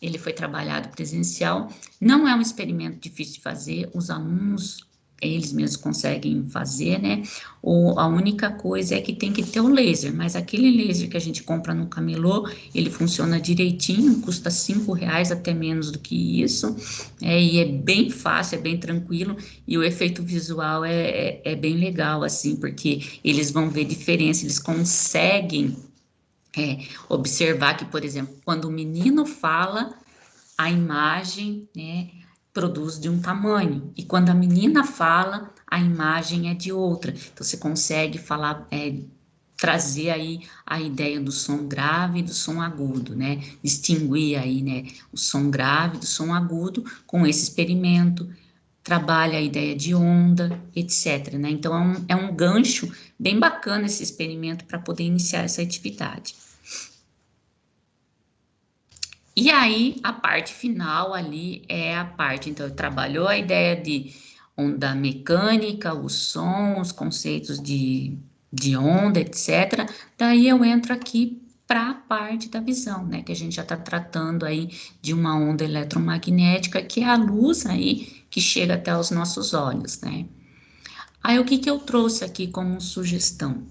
Ele foi trabalhado presencial. Não é um experimento difícil de fazer, os alunos, eles mesmos conseguem fazer, né? A única coisa é que tem que ter o laser, mas aquele laser que a gente compra no camelô, ele funciona direitinho, custa R$5, até menos do que isso, e é bem fácil, é bem tranquilo, e o efeito visual é bem legal, assim, porque eles vão ver diferença, eles conseguem observar que, por exemplo, quando o menino fala, a imagem, né, produz de um tamanho, e quando a menina fala, a imagem é de outra. Então, você consegue falar, trazer aí a ideia do som grave e do som agudo, né? Distinguir aí, né, o som grave do som agudo com esse experimento, trabalha a ideia de onda, etc, né? Então, é um gancho bem bacana esse experimento para poder iniciar essa atividade. E aí, a parte final ali é a parte, então, trabalhou a ideia de onda mecânica, o som, os conceitos de onda, etc. Daí eu entro aqui para a parte da visão, né, que a gente já está tratando aí de uma onda eletromagnética, que é a luz aí que chega até os nossos olhos, né. Aí, o que eu trouxe aqui como sugestão?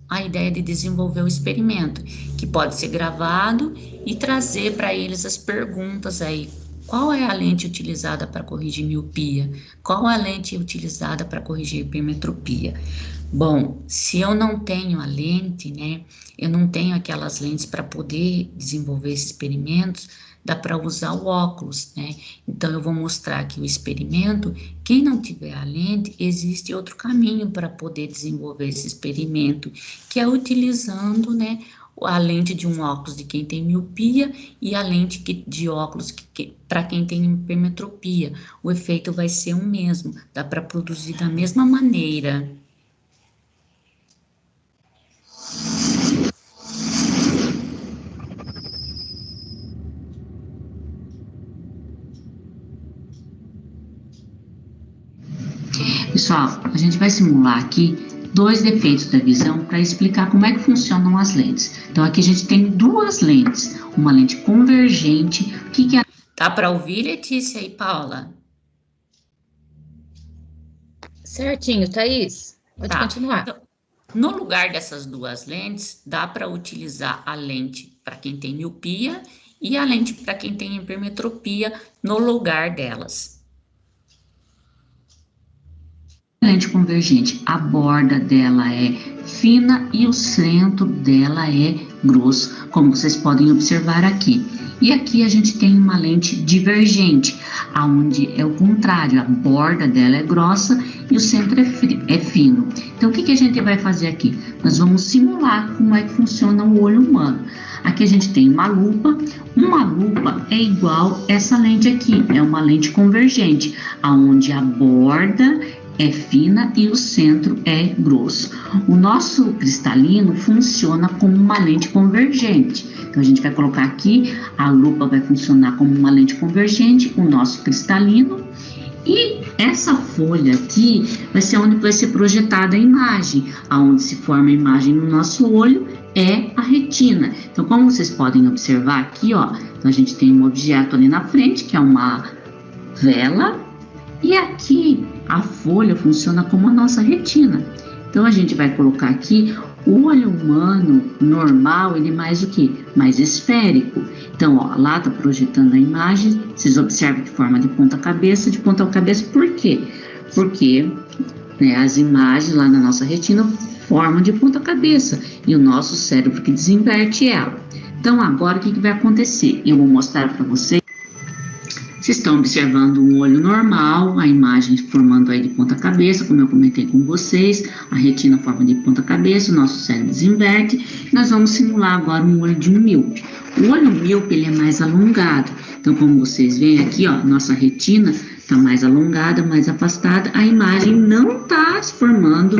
A ideia de desenvolver o experimento, que pode ser gravado e trazer para eles as perguntas aí. Qual é a lente utilizada para corrigir miopia? Qual a lente utilizada para corrigir hipermetropia? Bom, se eu não tenho a lente, né, eu não tenho aquelas lentes para poder desenvolver esses experimentos, dá para usar o óculos, né? Então, eu vou mostrar aqui o experimento. Quem não tiver a lente, existe outro caminho para poder desenvolver esse experimento, que é utilizando, né, a lente de um óculos de quem tem miopia e a lente de óculos para quem tem hipermetropia. O efeito vai ser o mesmo, dá para produzir da mesma maneira. Pessoal, a gente vai simular aqui 2 defeitos da visão para explicar como é que funcionam as lentes. Então, aqui a gente tem 2 lentes, uma lente convergente. O que é? Dá para ouvir, Letícia e Paula? Certinho, Thaís. Pode continuar. Então, no lugar dessas 2 lentes, dá para utilizar a lente para quem tem miopia e a lente para quem tem hipermetropia no lugar delas. Lente convergente, a borda dela é fina e o centro dela é grosso, como vocês podem observar aqui. E aqui a gente tem uma lente divergente, aonde é o contrário, a borda dela é grossa e o centro é fino. Então, o que a gente vai fazer aqui? Nós vamos simular como é que funciona o olho humano. Aqui a gente tem uma lupa é igual essa lente aqui, é uma lente convergente, aonde a borda é fina e o centro é grosso. O nosso cristalino funciona como uma lente convergente. Então, a gente vai colocar aqui, a lupa vai funcionar como uma lente convergente, o nosso cristalino. E essa folha aqui vai ser onde vai ser projetada a imagem, aonde se forma a imagem no nosso olho é a retina. Então, como vocês podem observar aqui, ó, então a gente tem um objeto ali na frente, que é uma vela, e aqui a folha funciona como a nossa retina. Então, a gente vai colocar aqui o olho humano normal, ele é mais o quê? Mais esférico. Então, ó, lá tá projetando a imagem, vocês observam de forma de ponta cabeça, por quê? Porque, né, as imagens lá na nossa retina formam de ponta cabeça e o nosso cérebro que desinverte ela. Então, agora o que vai acontecer? Eu vou mostrar para vocês. Vocês estão observando um olho normal, a imagem formando aí de ponta cabeça, como eu comentei com vocês, a retina forma de ponta cabeça, o nosso cérebro desinverte. Nós vamos simular agora um olho de um míope. O olho míope, ele é mais alongado. Então, como vocês veem aqui, ó, nossa retina está mais alongada, mais afastada, a imagem não está se formando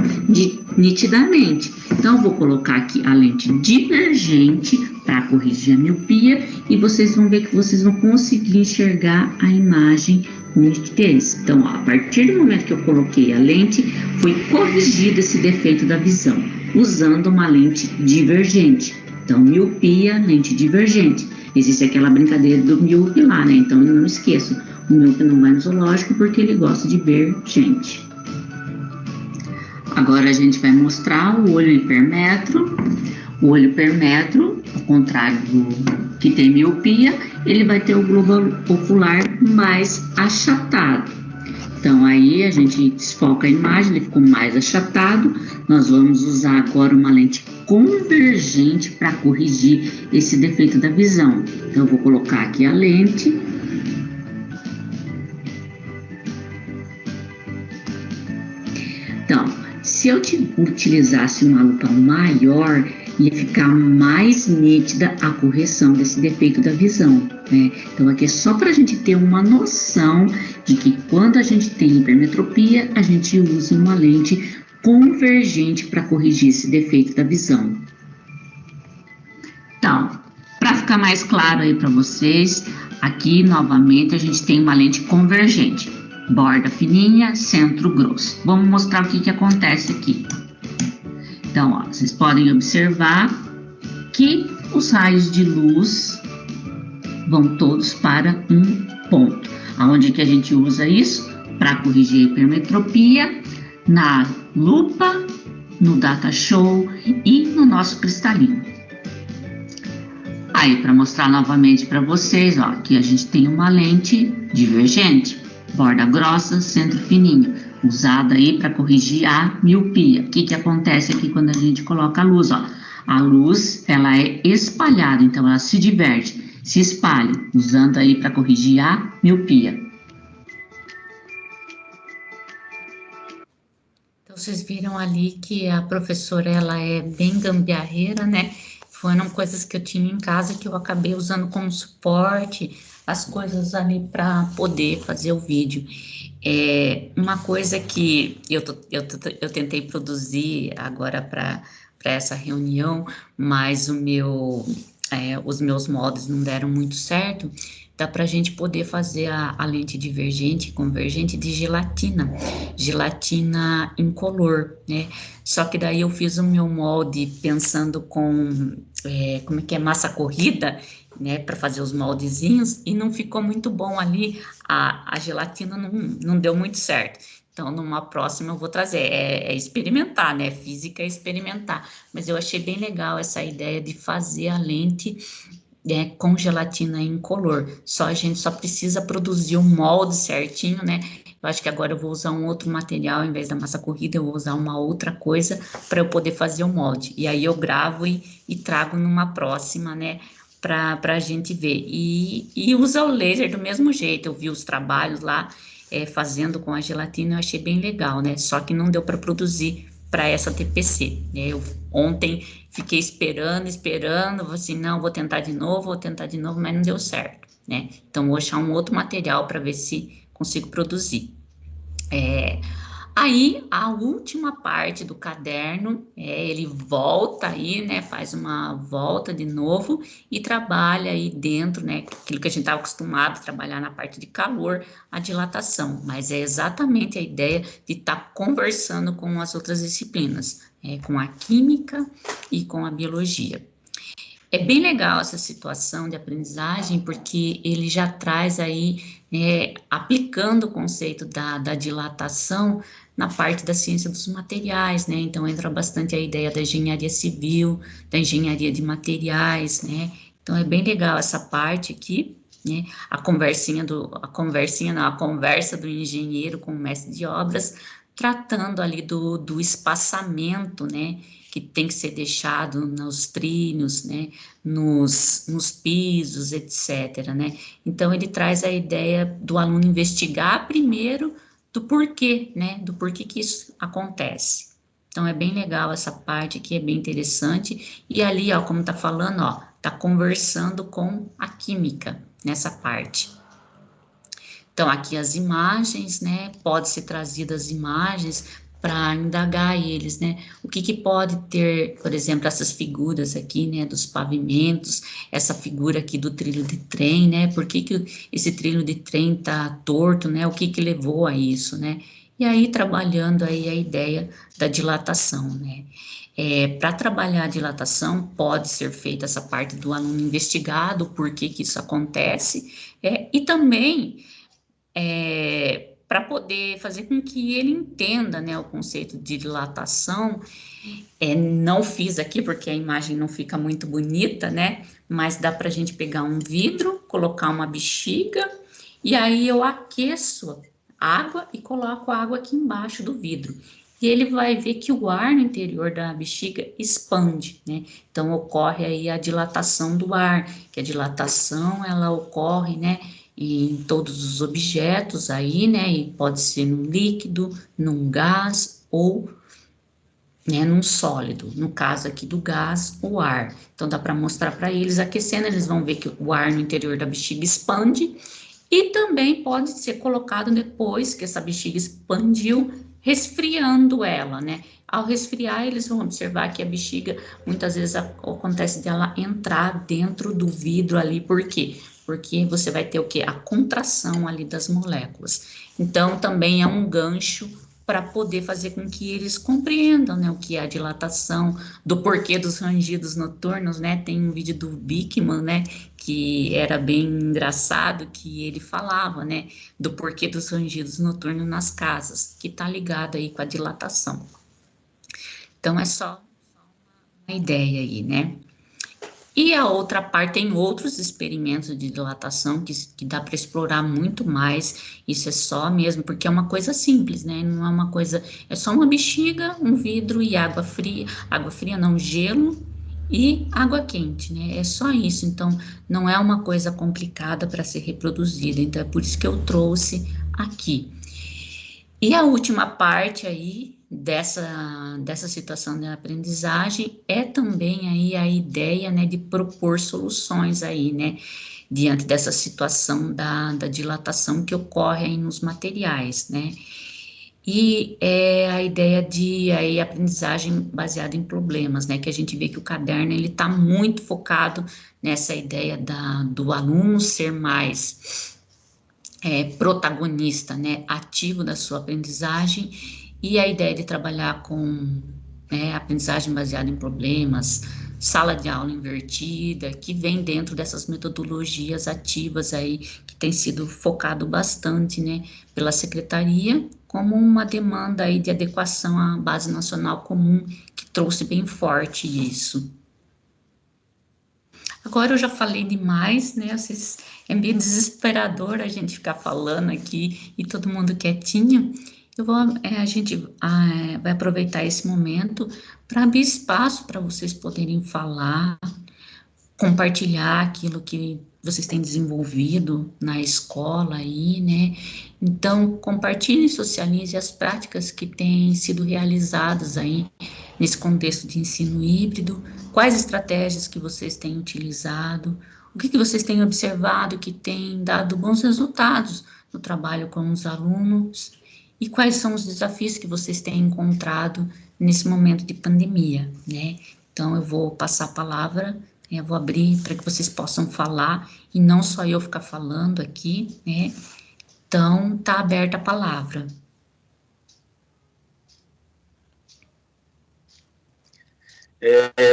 nitidamente. Então, eu vou colocar aqui a lente divergente para corrigir a miopia, e vocês vão ver que vocês vão conseguir enxergar a imagem com nitidez. Então, ó, a partir do momento que eu coloquei a lente, foi corrigido esse defeito da visão, usando uma lente divergente. Então, miopia, lente divergente. Existe aquela brincadeira do míope lá, né? Então, não esqueçam, o míope não vai no zoológico porque ele gosta de ver gente. Agora a gente vai mostrar o olho hipermetro. O olho hipermetro, ao contrário do que tem miopia, ele vai ter o globo ocular mais achatado. Então, aí a gente desfoca a imagem, ele ficou mais achatado. Nós vamos usar agora uma lente convergente para corrigir esse defeito da visão. Então, eu vou colocar aqui a lente. Então, se eu utilizasse uma lupa maior, ia ficar mais nítida a correção desse defeito da visão, né? Então, aqui é só para a gente ter uma noção de que quando a gente tem hipermetropia, a gente usa uma lente convergente para corrigir esse defeito da visão. Então, para ficar mais claro aí para vocês, aqui novamente a gente tem uma lente convergente, borda fininha, centro grosso. Vamos mostrar o que acontece aqui. Então, ó, vocês podem observar que os raios de luz vão todos para um ponto. Aonde que a gente usa isso? Para corrigir a hipermetropia, na lupa, no data show e no nosso cristalino. Aí, para mostrar novamente para vocês, ó, aqui a gente tem uma lente divergente, borda grossa, centro fininho, usada aí para corrigir a miopia. O que acontece aqui quando a gente coloca a luz, ó? A luz, ela é espalhada, então ela se diverge, se espalha, usando aí para corrigir a miopia. Então, vocês viram ali que a professora, ela é bem gambiarreira, né? Foram coisas que eu tinha em casa que eu acabei usando como suporte, as coisas ali para poder fazer o vídeo. Uma coisa que eu tentei produzir agora para essa reunião, mas os meus moldes não deram muito certo. Dá para a gente poder fazer a lente divergente e convergente de gelatina incolor, né? Só que daí eu fiz o meu molde pensando com, como é que é, massa corrida, né, para fazer os moldezinhos, e não ficou muito bom ali, a gelatina não deu muito certo. Então, numa próxima eu vou trazer, experimentar, né, física é experimentar, mas eu achei bem legal essa ideia de fazer a lente com gelatina incolor, a gente só precisa produzir o molde certinho, né? Eu acho que agora eu vou usar um outro material, ao invés da massa corrida, eu vou usar uma outra coisa para eu poder fazer o molde, e aí eu gravo e trago numa próxima, né, para a gente ver, e usa o laser do mesmo jeito. Eu vi os trabalhos lá, fazendo com a gelatina, eu achei bem legal, né, só que não deu para produzir para essa TPC, né? Eu ontem fiquei esperando, assim, não, vou tentar de novo, mas não deu certo, né? Então, vou achar um outro material para ver se consigo produzir. Aí, a última parte do caderno, ele volta aí, né, faz uma volta de novo e trabalha aí dentro, né, aquilo que a gente estava acostumado a trabalhar na parte de calor, a dilatação, mas é exatamente a ideia de estar conversando com as outras disciplinas, com a química e com a biologia. É bem legal essa situação de aprendizagem, porque ele já traz aí, aplicando o conceito da dilatação na parte da ciência dos materiais, né? Então, entra bastante a ideia da engenharia civil, da engenharia de materiais, né? Então, é bem legal essa parte aqui, né? A conversa do engenheiro com o mestre de obras, tratando ali do espaçamento, né, que tem que ser deixado nos trilhos, né, nos pisos, etc., né? Então, ele traz a ideia do aluno investigar primeiro do porquê, né, do porquê que isso acontece. Então, é bem legal essa parte aqui, é bem interessante. E ali, ó, como tá falando, ó, tá conversando com a química nessa parte. Então, aqui as imagens, né, pode ser trazidas imagens para indagar eles, né? O que que pode ter, por exemplo, essas figuras aqui, né, dos pavimentos, essa figura aqui do trilho de trem, né? Por que que esse trilho de trem tá torto, né? O que que levou a isso, né? E aí trabalhando aí a ideia da dilatação, né? Para trabalhar a dilatação, pode ser feita essa parte do aluno investigado, por que que isso acontece, e também para poder fazer com que ele entenda, né, o conceito de dilatação. Não fiz aqui porque a imagem não fica muito bonita, né? Mas dá para a gente pegar um vidro, colocar uma bexiga e aí eu aqueço água e coloco a água aqui embaixo do vidro. E ele vai ver que o ar no interior da bexiga expande, né? Então ocorre aí a dilatação do ar, que a dilatação ela ocorre, né, em todos os objetos aí, né? E pode ser num líquido, num gás ou, né, num sólido, no caso aqui do gás, o ar. Então dá para mostrar para eles aquecendo, eles vão ver que o ar no interior da bexiga expande e também pode ser colocado depois que essa bexiga expandiu, resfriando ela, né? Ao resfriar, eles vão observar que a bexiga muitas vezes acontece dela entrar dentro do vidro ali, por quê? Porque você vai ter o que? A contração ali das moléculas. Então também é um gancho para poder fazer com que eles compreendam, né, o que é a dilatação, do porquê dos rangidos noturnos, né? Tem um vídeo do Bickman, né, que era bem engraçado, que ele falava, né, do porquê dos rangidos noturnos nas casas, que está ligado aí com a dilatação. Então é só uma ideia aí, né? E a outra parte tem outros experimentos de dilatação que dá para explorar muito mais. Isso é só mesmo, porque é uma coisa simples, né? Não é uma coisa, é só uma bexiga, um vidro e água fria não, gelo e água quente, né? É só isso. Então, não é uma coisa complicada para ser reproduzida. Então, é por isso que eu trouxe aqui. E a última parte aí dessa situação de aprendizagem é também aí a ideia, né, de propor soluções aí, né, diante dessa situação da dilatação que ocorre aí nos materiais, né. E é a ideia de aí aprendizagem baseada em problemas, né, que a gente vê que o caderno ele está muito focado nessa ideia do aluno ser mais protagonista, né, ativo da sua aprendizagem, e a ideia de trabalhar com, né, aprendizagem baseada em problemas, sala de aula invertida, que vem dentro dessas metodologias ativas aí, que tem sido focado bastante, né, pela secretaria, como uma demanda aí de adequação à base nacional comum, que trouxe bem forte isso. Agora eu já falei demais, né? É meio desesperador a gente ficar falando aqui e todo mundo quietinho. A gente vai aproveitar esse momento para abrir espaço para vocês poderem falar, compartilhar aquilo que vocês têm desenvolvido na escola aí, né? Então, compartilhe e socialize as práticas que têm sido realizadas aí nesse contexto de ensino híbrido, quais estratégias que vocês têm utilizado, o que vocês têm observado que tem dado bons resultados no trabalho com os alunos e quais são os desafios que vocês têm encontrado nesse momento de pandemia, né? Então, eu vou passar a palavra, eu vou abrir para que vocês possam falar e não só eu ficar falando aqui, né? Então, tá aberta a palavra.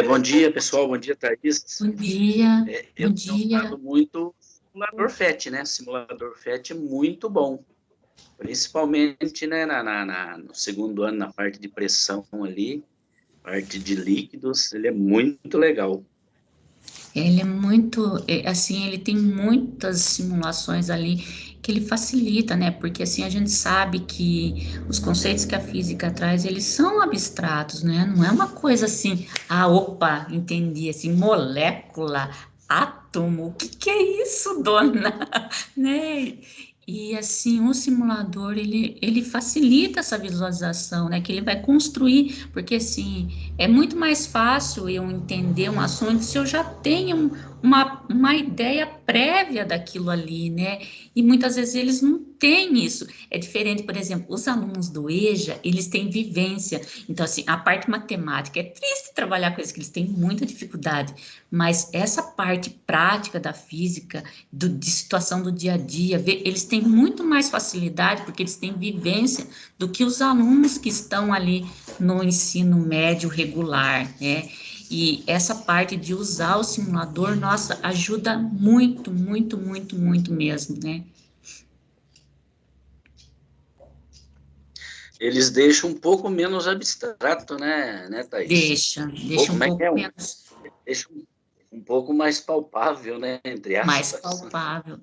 Bom dia, pessoal. Bom dia, Thaís. Bom dia, bom Eu tenho dia. usado muito o simulador FET, né? O simulador FET é muito bom, principalmente, né, no segundo ano, na parte de pressão ali, parte de líquidos, ele é muito legal. Ele é muito, assim, ele tem muitas simulações ali que ele facilita, né? Porque assim a gente sabe que os conceitos que a física traz, eles são abstratos, né? Não é uma coisa assim, opa, entendi, assim, molécula, átomo, o que é isso, dona? Né? E assim, o simulador, ele facilita essa visualização, né? Que ele vai construir, porque assim, é muito mais fácil eu entender um assunto se eu já tenho uma ideia prévia daquilo ali, né? E muitas vezes eles não tem isso. É diferente, por exemplo, os alunos do EJA, eles têm vivência. Então, assim, a parte matemática, é triste trabalhar com eles, que eles têm muita dificuldade, mas essa parte prática da física, de situação do dia a dia, eles têm muito mais facilidade, porque eles têm vivência do que os alunos que estão ali no ensino médio regular, né? E essa parte de usar o simulador, nossa, ajuda muito, muito, muito, muito mesmo, né? Eles deixam um pouco menos abstrato, né, Thaís? Deixa um Como é que é? pouco menos. Deixa um pouco mais palpável, né, entre Mais aspas. palpável,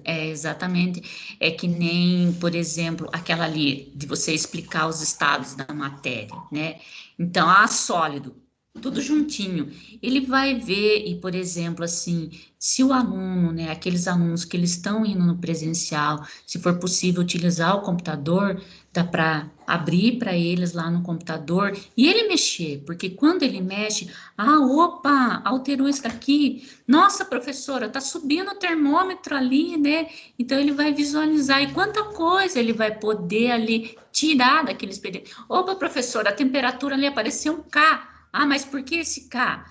exatamente. É que nem, por exemplo, aquela ali de você explicar os estados da matéria, né? Então, sólido, tudo juntinho. Ele vai ver, e, por exemplo, assim, se o aluno, né, aqueles alunos que eles estão indo no presencial, se for possível utilizar o computador, dá para abrir para eles lá no computador e ele mexer, porque quando ele mexe, opa, alterou isso daqui. Nossa, professora, tá subindo o termômetro ali, né? Então ele vai visualizar e quanta coisa ele vai poder ali tirar daquele expediente. Opa, professora, a temperatura ali apareceu um K. Mas por que esse K?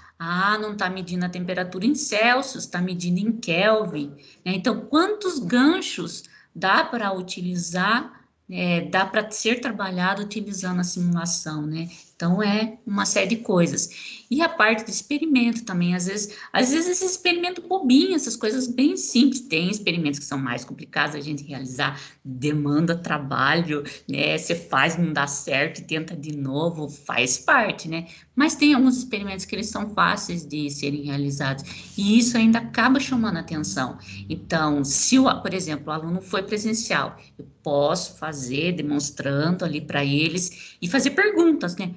Não está medindo a temperatura em Celsius, está medindo em Kelvin, né? Então, quantos ganchos dá para utilizar, dá para ser trabalhado utilizando a simulação, né? Então, é uma série de coisas. E a parte de experimento também, às vezes esse experimento bobinho, essas coisas bem simples, tem experimentos que são mais complicados a gente realizar, demanda trabalho, né? Você faz, não dá certo e tenta de novo, faz parte, né? Mas tem alguns experimentos que eles são fáceis de serem realizados, e isso ainda acaba chamando a atenção. Então, se, por exemplo, o aluno foi presencial, eu posso fazer, demonstrando ali para eles, e fazer perguntas, né?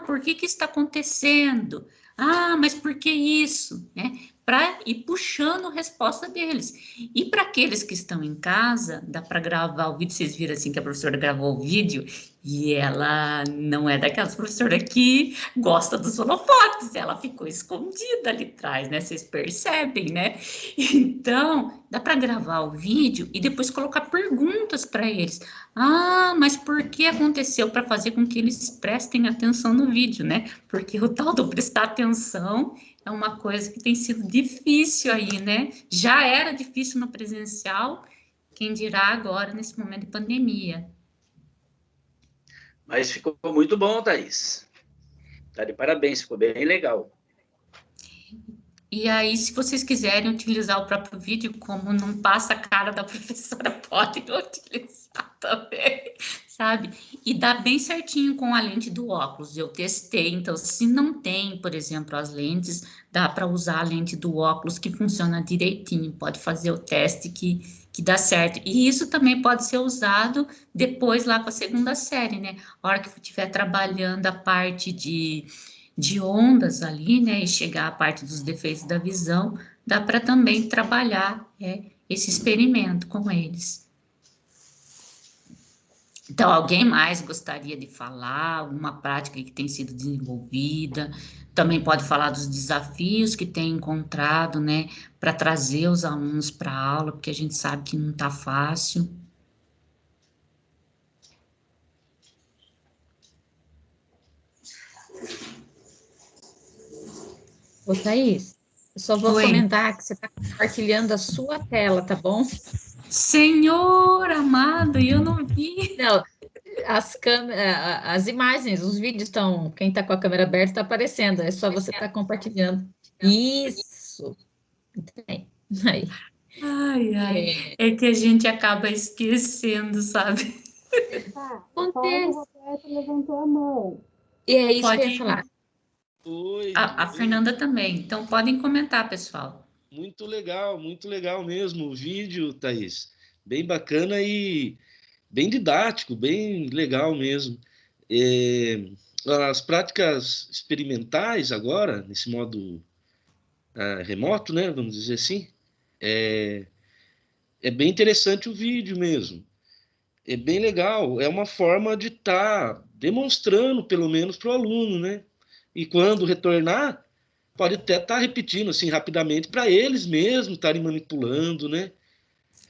Por que que está acontecendo? Mas por que isso? Né? Para ir puxando a resposta deles. E para aqueles que estão em casa, dá para gravar o vídeo. Vocês viram assim que a professora gravou o vídeo e ela não é daquelas professoras que gosta dos holofotes, ela ficou escondida ali atrás, né? Vocês percebem, né? Então, dá para gravar o vídeo e depois colocar perguntas para eles. Mas por que aconteceu, para fazer com que eles prestem atenção no vídeo, né? Porque o tal do prestar atenção é uma coisa que tem sido difícil aí, né? Já era difícil no presencial, quem dirá agora nesse momento de pandemia. Mas ficou muito bom, Thaís. Tá de parabéns, ficou bem legal. E aí, se vocês quiserem utilizar o próprio vídeo, como não passa a cara da professora, podem utilizar também, sabe? E dá bem certinho com a lente do óculos. Eu testei, então, se não tem, por exemplo, as lentes, dá para usar a lente do óculos que funciona direitinho. Pode fazer o teste que dá certo. E isso também pode ser usado depois lá com a segunda série, né? A hora que estiver trabalhando a parte de ondas ali, né, e chegar à parte dos defeitos da visão, dá para também trabalhar esse experimento com eles. Então, alguém mais gostaria de falar, alguma prática que tem sido desenvolvida? Também pode falar dos desafios que tem encontrado, né, para trazer os alunos para a aula, porque a gente sabe que não está fácil. Ô, Thaís, eu só vou Oi. comentar que você está compartilhando a sua tela, tá bom? Senhor amado, eu não vi. Não, as imagens, os vídeos estão. Quem está com a câmera aberta está aparecendo, é só você estar compartilhando. Isso. Bem, aí. É que a gente acaba esquecendo, sabe? Acontece. O Roberto levantou a mão. E é isso que eu ia Pode. falar. Oi, A Fernanda também. Então, podem comentar, pessoal. muito legal mesmo o vídeo, Thaís. Bem bacana e bem didático, bem legal mesmo. As práticas experimentais agora, nesse modo remoto, né, vamos dizer assim, é bem interessante o vídeo mesmo. É bem legal, é uma forma de estar demonstrando, pelo menos, para o aluno, né? E quando retornar, pode até estar repetindo assim rapidamente para eles mesmos estarem manipulando, né?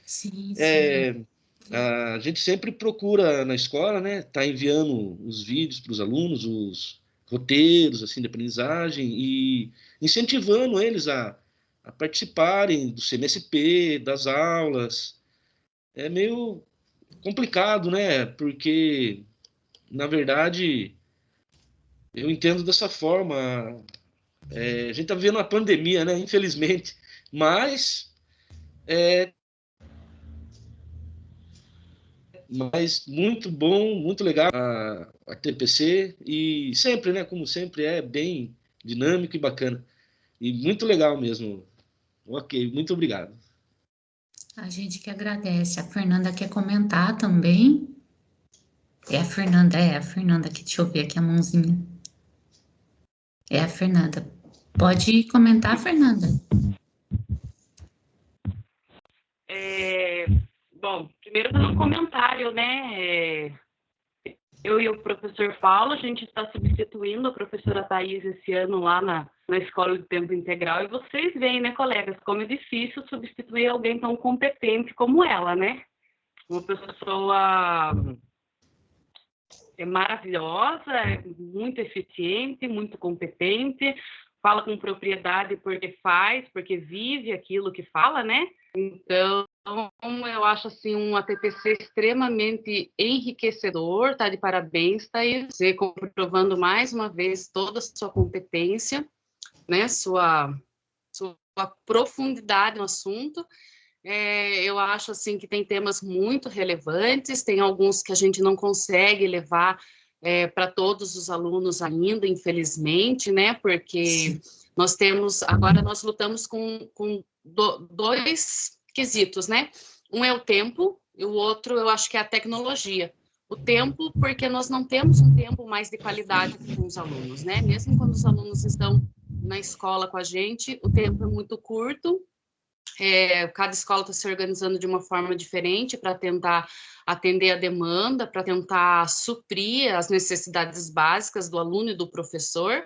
Sim, sim. A gente sempre procura na escola, né, tá enviando os vídeos para os alunos, os roteiros assim de aprendizagem e incentivando eles a participarem do CMSP, das aulas. É meio complicado, né? Porque na verdade eu entendo dessa forma. A gente está vivendo uma pandemia, né? Infelizmente, mas muito bom, muito legal a TPC e sempre, né? Como sempre é bem dinâmico e bacana e muito legal mesmo. Ok, muito obrigado. A gente que agradece. A Fernanda quer comentar também. É a Fernanda aqui. Deixa eu ver aqui a mãozinha. É a Fernanda. Pode comentar, Fernanda? Bom, primeiro fazer um comentário, né? Eu e o professor Paulo, a gente está substituindo a professora Thais esse ano lá na escola de tempo integral, e vocês veem, né, colegas, como é difícil substituir alguém tão competente como ela, né? Uma pessoa maravilhosa, muito eficiente, muito competente, fala com propriedade porque faz, porque vive aquilo que fala, né? Então, eu acho assim um ATPC extremamente enriquecedor, tá de parabéns, Thaís, você comprovando mais uma vez toda a sua competência, né? Sua profundidade no assunto. Eu acho assim que tem temas muito relevantes, tem alguns que a gente não consegue levar para todos os alunos ainda, infelizmente, né? Porque agora nós lutamos com dois quesitos, né? Um é o tempo e o outro eu acho que é a tecnologia. O tempo, porque nós não temos um tempo mais de qualidade com os alunos, né? Mesmo quando os alunos estão na escola com a gente, o tempo é muito curto. Cada escola está se organizando de uma forma diferente para tentar atender a demanda, para tentar suprir as necessidades básicas do aluno e do professor.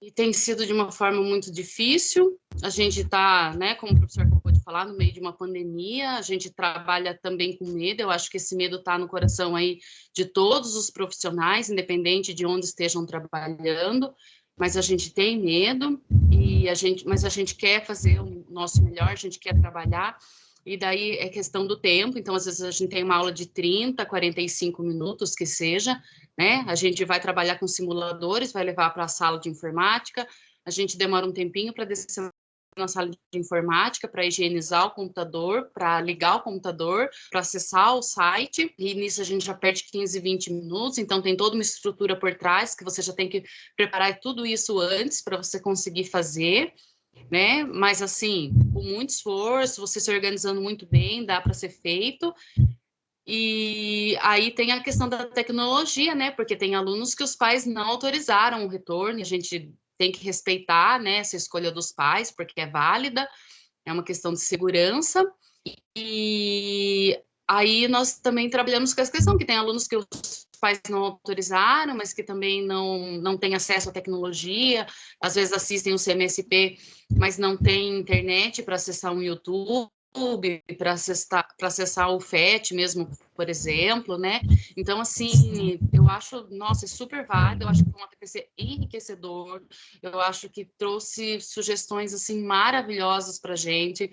E tem sido de uma forma muito difícil. A gente está, né, como o professor acabou de falar, no meio de uma pandemia. A gente trabalha também com medo. Eu acho que esse medo está no coração aí de todos os profissionais, independente de onde estejam trabalhando. Mas a gente tem medo mas a gente quer fazer o nosso melhor, a gente quer trabalhar, e daí é questão do tempo. Então, às vezes a gente tem uma aula de 30, 45 minutos, que seja, né? A gente vai trabalhar com simuladores, vai levar para a sala de informática, a gente demora um tempinho para descer na sala de informática, para higienizar o computador, para ligar o computador, para acessar o site, e nisso a gente já perde 15, 20 minutos, então tem toda uma estrutura por trás, que você já tem que preparar tudo isso antes para você conseguir fazer, né? Mas assim, com muito esforço, você se organizando muito bem, dá para ser feito. E aí tem a questão da tecnologia, né? Porque tem alunos que os pais não autorizaram o retorno, e a gente tem que respeitar, né, essa escolha dos pais, porque é válida, é uma questão de segurança. E aí nós também trabalhamos com essa questão, que tem alunos que os pais não autorizaram, mas que também não têm acesso à tecnologia, às vezes assistem o CMSP, mas não têm internet para acessar um YouTube, para acessar o FET mesmo, por exemplo, né? Então, assim, eu acho, nossa, é super válido, eu acho que foi um ATPC enriquecedor, eu acho que trouxe sugestões, assim, maravilhosas para a gente,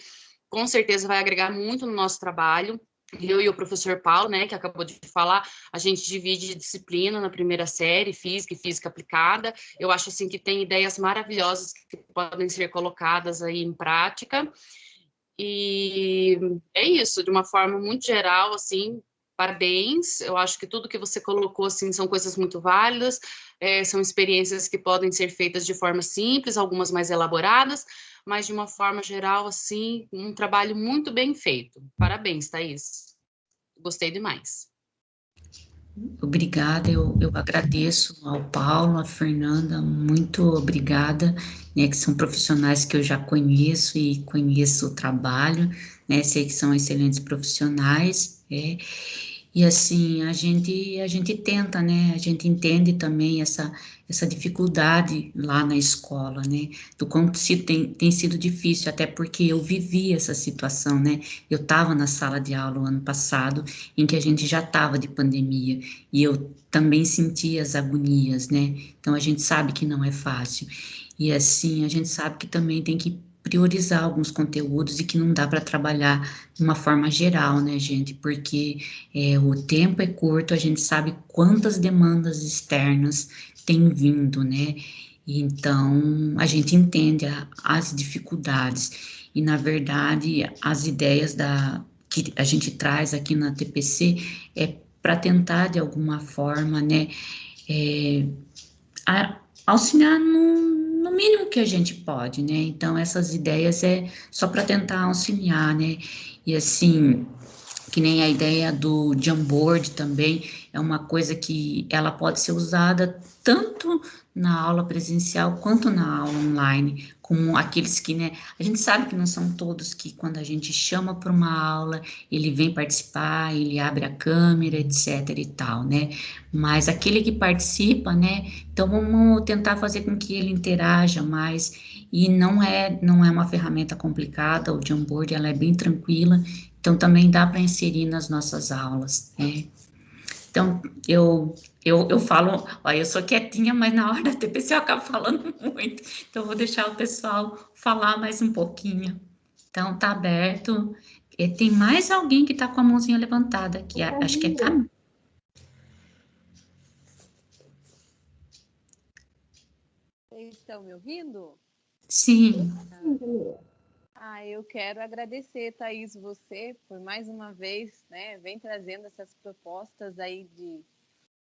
com certeza vai agregar muito no nosso trabalho. Eu e o professor Paulo, né, que acabou de falar, a gente divide disciplina na primeira série, física e física aplicada. Eu acho, assim, que tem ideias maravilhosas que podem ser colocadas aí em prática. E é isso, de uma forma muito geral, assim, parabéns. Eu acho que tudo que você colocou, assim, são coisas muito válidas, são experiências que podem ser feitas de forma simples, algumas mais elaboradas, mas de uma forma geral, assim, um trabalho muito bem feito. Parabéns, Thaís. Gostei demais. Obrigada, eu agradeço ao Paulo, à Fernanda, muito obrigada, né, que são profissionais que eu já conheço e conheço o trabalho, né, sei que são excelentes profissionais, E assim, a gente tenta, né? A gente entende também essa dificuldade lá na escola, né? Do quanto se tem sido difícil, até porque eu vivi essa situação, né? Eu estava na sala de aula o ano passado, em que a gente já estava de pandemia, e eu também senti as agonias, né? Então a gente sabe que não é fácil. E assim, a gente sabe que também tem que priorizar alguns conteúdos e que não dá para trabalhar de uma forma geral, né, gente? Porque o tempo é curto, a gente sabe quantas demandas externas têm vindo, né? Então, a gente entende as dificuldades e, na verdade, as ideias que a gente traz aqui na TPC é para tentar, de alguma forma, né, auxiliar no mínimo que a gente pode, né? Então, essas ideias é só para tentar auxiliar, né? E assim, que nem a ideia do Jamboard também é uma coisa que ela pode ser usada tanto na aula presencial quanto na aula online, como aqueles que, né, a gente sabe que não são todos que quando a gente chama para uma aula, ele vem participar, ele abre a câmera, etc e tal, né, mas aquele que participa, né, então vamos tentar fazer com que ele interaja mais, e não é uma ferramenta complicada, o Jamboard, ela é bem tranquila, então, também dá para inserir nas nossas aulas, né? Então, eu falo, olha, eu sou quietinha, mas na hora da TPC eu acabo falando muito. Então, eu vou deixar o pessoal falar mais um pouquinho. Então, tá aberto. E tem mais alguém que tá com a mãozinha levantada aqui. Acho que é Camila. Vocês estão me ouvindo? Sim. Eu quero agradecer, Thaís, você, por mais uma vez, né, vem trazendo essas propostas aí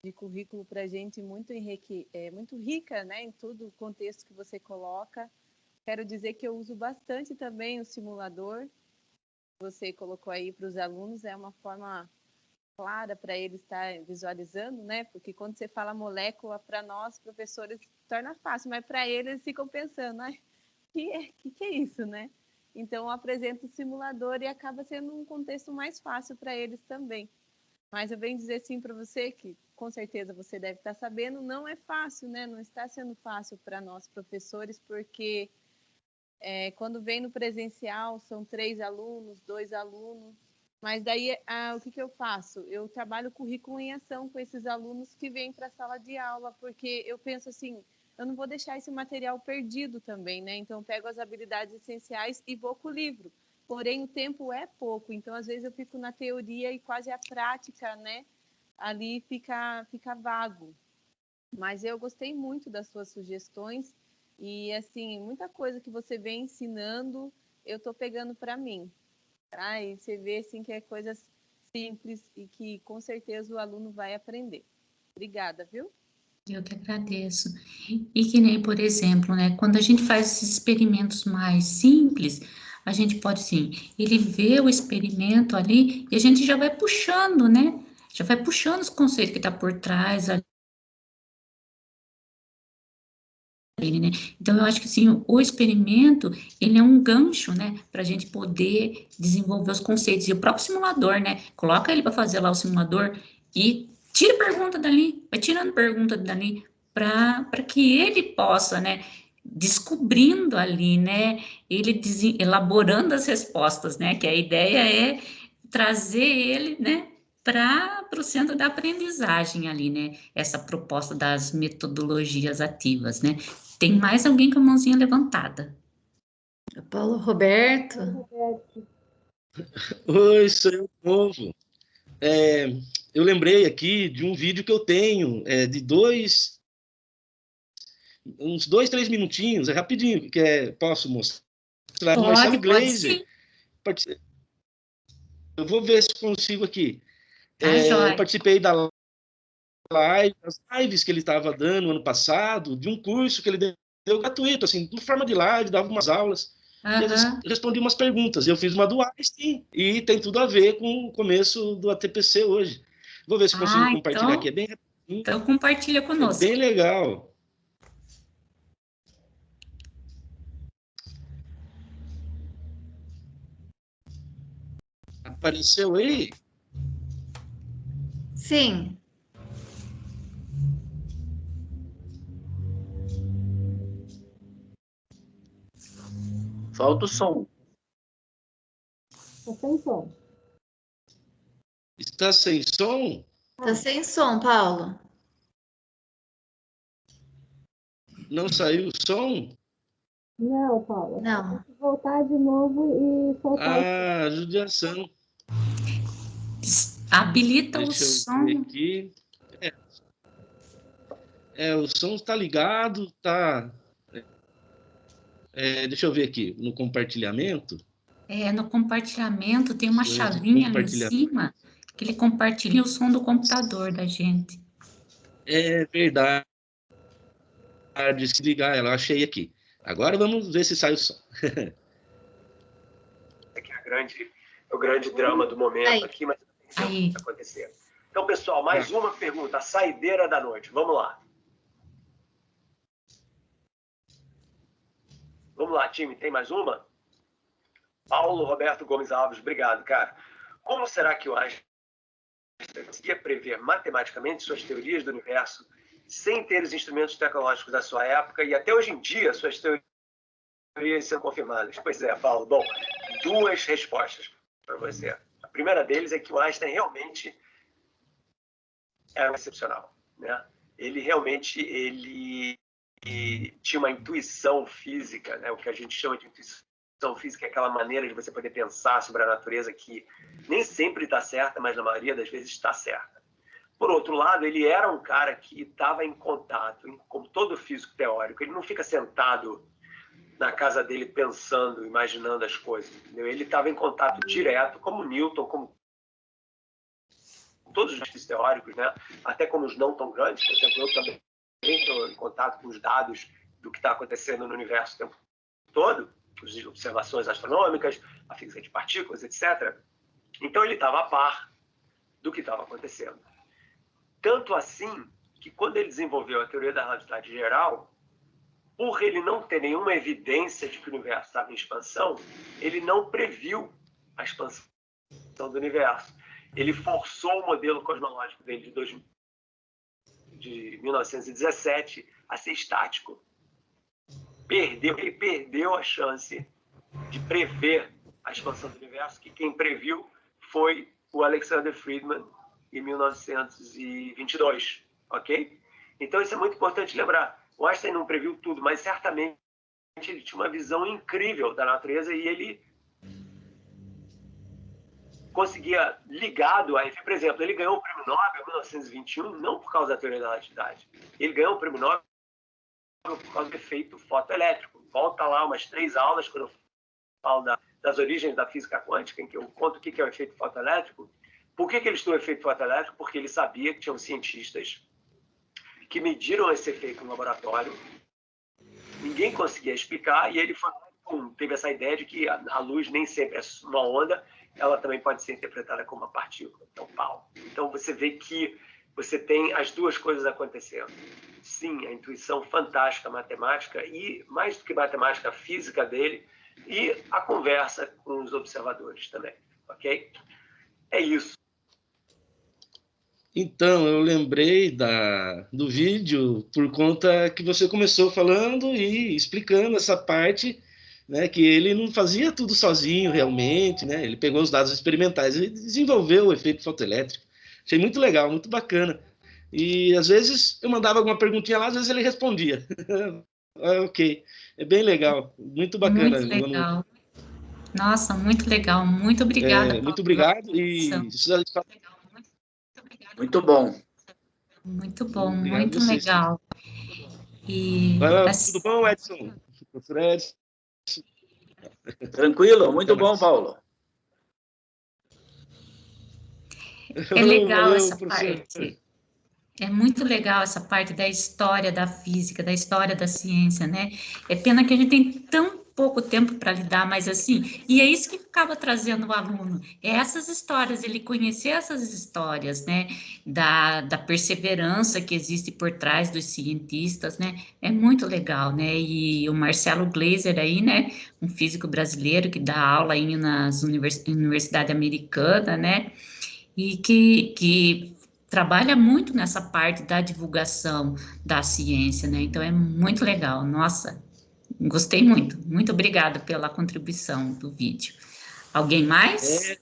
de currículo para a gente muito rica, né, em todo o contexto que você coloca. Quero dizer que eu uso bastante também o simulador. Você colocou aí para os alunos, é uma forma clara para eles estar visualizando, né? Porque quando você fala molécula, para nós, professores, torna fácil, mas para eles ficam pensando, que é isso, né? Então, eu apresento o simulador e acaba sendo um contexto mais fácil para eles também. Mas eu venho dizer sim para você que, com certeza, você deve estar sabendo, não é fácil, né? Não está sendo fácil para nós, professores, porque quando vem no presencial, são 3 alunos, 2 alunos, mas daí o que eu faço? Eu trabalho o currículo em ação com esses alunos que vêm para a sala de aula, porque eu penso assim, eu não vou deixar esse material perdido também, né? Então, eu pego as habilidades essenciais e vou com o livro. Porém, o tempo é pouco, então, às vezes, eu fico na teoria e quase a prática, né? Ali fica vago. Mas eu gostei muito das suas sugestões e, assim, muita coisa que você vem ensinando, eu estou pegando para mim. Tá? E você vê, assim, que é coisas simples e que, com certeza, o aluno vai aprender. Obrigada, viu? Eu que agradeço. E que nem, por exemplo, né, quando a gente faz esses experimentos mais simples, a gente pode, sim, ele vê o experimento ali e a gente já vai puxando, né? Já vai puxando os conceitos que está por trás ali, né? Então, eu acho que, sim, o experimento, ele é um gancho, né, para a gente poder desenvolver os conceitos. E o próprio simulador, né? Coloca ele para fazer lá o simulador e tira pergunta dali, vai tirando pergunta dali, para que ele possa, né, descobrindo ali, né, ele elaborando as respostas, né, que a ideia é trazer ele, né, para o centro da aprendizagem ali, né, essa proposta das metodologias ativas, né. Tem mais alguém com a mãozinha levantada? Paulo Roberto. Oi, sou eu de novo. Eu lembrei aqui de um vídeo que eu tenho, de uns 2, 3 minutinhos, é rapidinho, posso mostrar? Marcelo Pode Gleiser. sim. Eu vou ver se consigo aqui. Tá, Eu joia. participei das lives que ele estava dando ano passado, de um curso que ele deu gratuito, assim, de forma de live, dava umas aulas. E eles respondiam umas perguntas. Eu fiz uma do Einstein e tem tudo a ver com o começo do ATPC hoje. Vou ver se consigo compartilhar aqui. É bem rapidinho. Então compartilha É conosco. bem legal. Apareceu aí? Sim. Falta o som. Tá sem som. Está sem som? Tá sem som, Paulo. Não saiu o som? Não, Paula. Não. Tem que voltar de novo e soltar o Ah, judiação. Habilita o Deixa eu ver som. aqui. O som está ligado, tá. Deixa eu ver aqui, no compartilhamento. No compartilhamento tem uma Opções de chavinha ali em compartilhamento. cima que ele compartilha o som do computador da gente. É verdade. Se ligar, ela achei aqui. Agora vamos ver se sai o som. Que é o grande drama do momento Aí. aqui, mas Aí. vai acontecer. Então, pessoal, mais uma pergunta, a saideira da noite. Vamos lá. Vamos lá, time, tem mais uma? Paulo Roberto Gomes Alves, obrigado, cara. Como será que o Einstein conseguia prever matematicamente suas teorias do universo sem ter os instrumentos tecnológicos da sua época e até hoje em dia suas teorias são confirmadas? Pois é, Paulo. Bom, duas respostas para você. A primeira deles é que o Einstein realmente era excepcional, né? Ele realmente tinha uma intuição física, né? O que a gente chama de intuição física é aquela maneira de você poder pensar sobre a natureza que nem sempre está certa, mas na maioria das vezes está certa. Por outro lado, ele era um cara que estava em contato, como todo físico teórico, ele não fica sentado na casa dele pensando, imaginando as coisas, entendeu? Ele estava em contato direto, como Newton, como todos os físicos teóricos, né? Até como os não tão grandes, por exemplo, eu também estou em contato com os dados do que está acontecendo no universo o tempo todo, as observações astronômicas, a física de partículas, etc. Então ele estava a par do que estava acontecendo. Tanto assim que quando ele desenvolveu a teoria da relatividade geral, por ele não ter nenhuma evidência de que o universo estava em expansão, ele não previu a expansão do universo. Ele forçou o modelo cosmológico dele de 1917 a ser estático. Ele perdeu a chance de prever a expansão do universo, que quem previu foi o Alexander Friedman em 1922, ok? Então isso é muito importante lembrar. O Einstein não previu tudo, mas certamente ele tinha uma visão incrível da natureza e ele conseguia, ligado a... Por exemplo, ele ganhou o Prêmio Nobel em 1921 não por causa da teoria da relatividade. Ele ganhou o Prêmio Nobel por causa do efeito fotoelétrico. Volta lá umas 3 aulas, quando eu falo das origens da física quântica, em que eu conto o que é o efeito fotoelétrico. Por que ele estudou o efeito fotoelétrico? Porque ele sabia que tinham cientistas que mediram esse efeito no laboratório, ninguém conseguia explicar, e ele teve essa ideia de que a luz nem sempre é uma onda, ela também pode ser interpretada como uma partícula. Então você vê que você tem as duas coisas acontecendo. Sim, a intuição fantástica matemática e, mais do que matemática, a física dele e a conversa com os observadores também, ok? É isso. Então, eu lembrei do vídeo por conta que você começou falando e explicando essa parte, né, que ele não fazia tudo sozinho realmente, né? Ele pegou os dados experimentais e desenvolveu o efeito fotoelétrico. Achei muito legal, muito bacana. E às vezes eu mandava alguma perguntinha lá, às vezes ele respondia. Ok, é bem legal, muito bacana. Muito legal. Nossa, muito legal. Muito obrigada. Muito obrigado. E muito bom. Muito bom, obrigado muito vocês. legal. E tudo bom, Edson? Professor Edson? Tranquilo, muito bom, Paulo. É legal essa parte. É muito legal essa parte da história da física, da história da ciência, né? É pena que a gente tem tão pouco tempo para lidar, mas assim, e é isso que acaba trazendo o aluno, é essas histórias, ele conhecer essas histórias, né? Da perseverança que existe por trás dos cientistas, né? É muito legal, né? E o Marcelo Gleiser aí, né? Um físico brasileiro que dá aula aí nas universidade americana, né? E que trabalha muito nessa parte da divulgação da ciência, né? Então é muito legal. Nossa, gostei muito. Muito obrigada pela contribuição do vídeo. Alguém mais?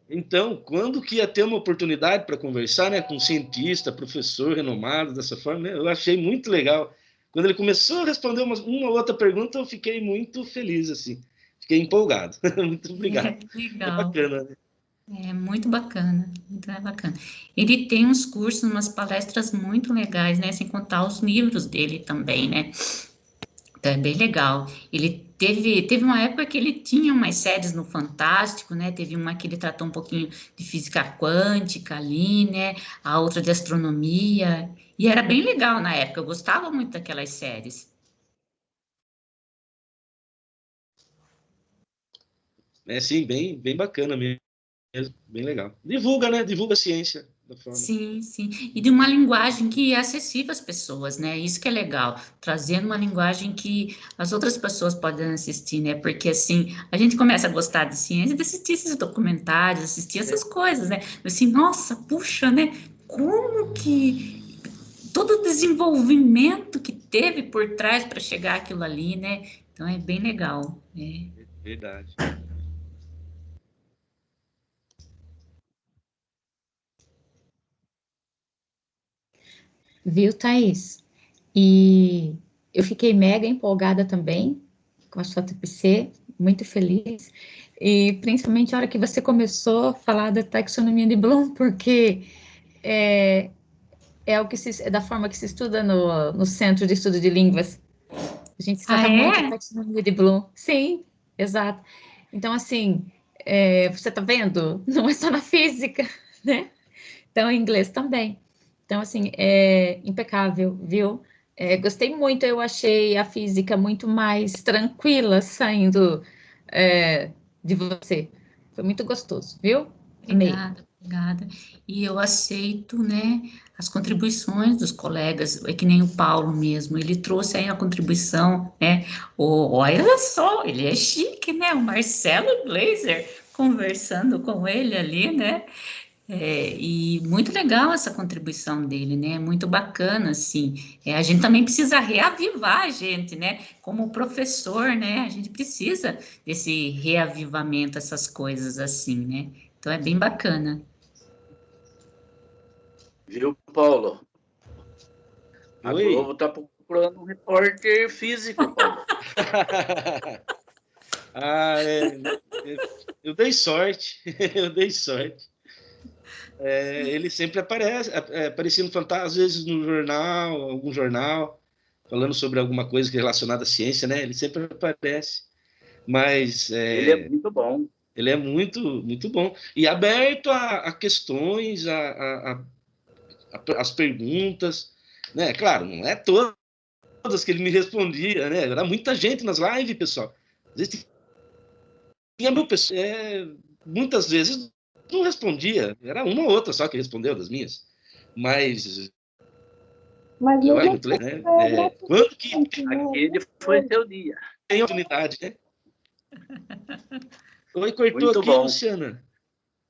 Então, quando que ia ter uma oportunidade para conversar, né, com um cientista, professor renomado dessa forma, né, eu achei muito legal. Quando ele começou a responder uma outra pergunta, eu fiquei muito feliz, assim. Fiquei empolgado. Muito obrigado. É Legal. bacana, né? É muito bacana, muito bacana. Ele tem uns cursos, umas palestras muito legais, né? Sem contar os livros dele também, né? Então é bem legal. Ele teve uma época que ele tinha umas séries no Fantástico, né? Teve uma que ele tratou um pouquinho de física quântica ali, né? A outra de astronomia. E era bem legal na época, eu gostava muito daquelas séries. É, sim, bem bacana mesmo. Bem legal. Divulga, né? Divulga a ciência da forma. Sim, sim. E de uma linguagem que é acessível às pessoas, né? Isso que é legal, trazendo uma linguagem que as outras pessoas podem assistir, né? Porque assim, a gente começa a gostar de ciência, de assistir esses documentários, assistir essas coisas, né? Assim, nossa, puxa, né? Como que todo o desenvolvimento que teve por trás para chegar aquilo ali, né? Então é bem legal. É. Verdade. Viu, Thaís? E eu fiquei mega empolgada também com a sua TPC, muito feliz. E principalmente a hora que você começou a falar da taxonomia de Bloom, porque é o que é da forma que se estuda no Centro de Estudo de Línguas. A gente trata muito a taxonomia de Bloom. Sim, exato. Então, assim, você está vendo? Não é só na física, né? Então, em inglês também. Então, assim, é impecável, viu? Gostei muito, eu achei a física muito mais tranquila saindo de você. Foi muito gostoso, viu? Amei. Obrigada, obrigada. E eu aceito, né, as contribuições dos colegas, é que nem o Paulo mesmo, ele trouxe aí a contribuição, né, olha só, ele é chique, né, o Marcelo Glazer, conversando com ele ali, né, e muito legal essa contribuição dele, né? Muito bacana, assim. A gente também precisa reavivar a gente, né? Como professor, né? A gente precisa desse reavivamento, essas coisas assim, né? Então é bem bacana. Viu, Paulo? A Oi. Globo está procurando um repórter físico, Paulo. Eu dei sorte, eu dei sorte. Ele sempre aparecia no Fantástico, às vezes no jornal, algum jornal, falando sobre alguma coisa relacionada à ciência, né? Ele sempre aparece. Mas ele é muito bom. Ele é muito bom. E aberto a questões, as perguntas, né? Claro, não é todas que ele me respondia, né? Era muita gente nas lives, pessoal. Às vezes tinha 1000 pessoas. Muitas vezes não respondia. Era uma ou outra só que respondeu das minhas. Mas mesmo muito legal, né? Quando que aquele foi seu dia. Tem oportunidade, né? Oi, cortou muito aqui, bom. Luciana.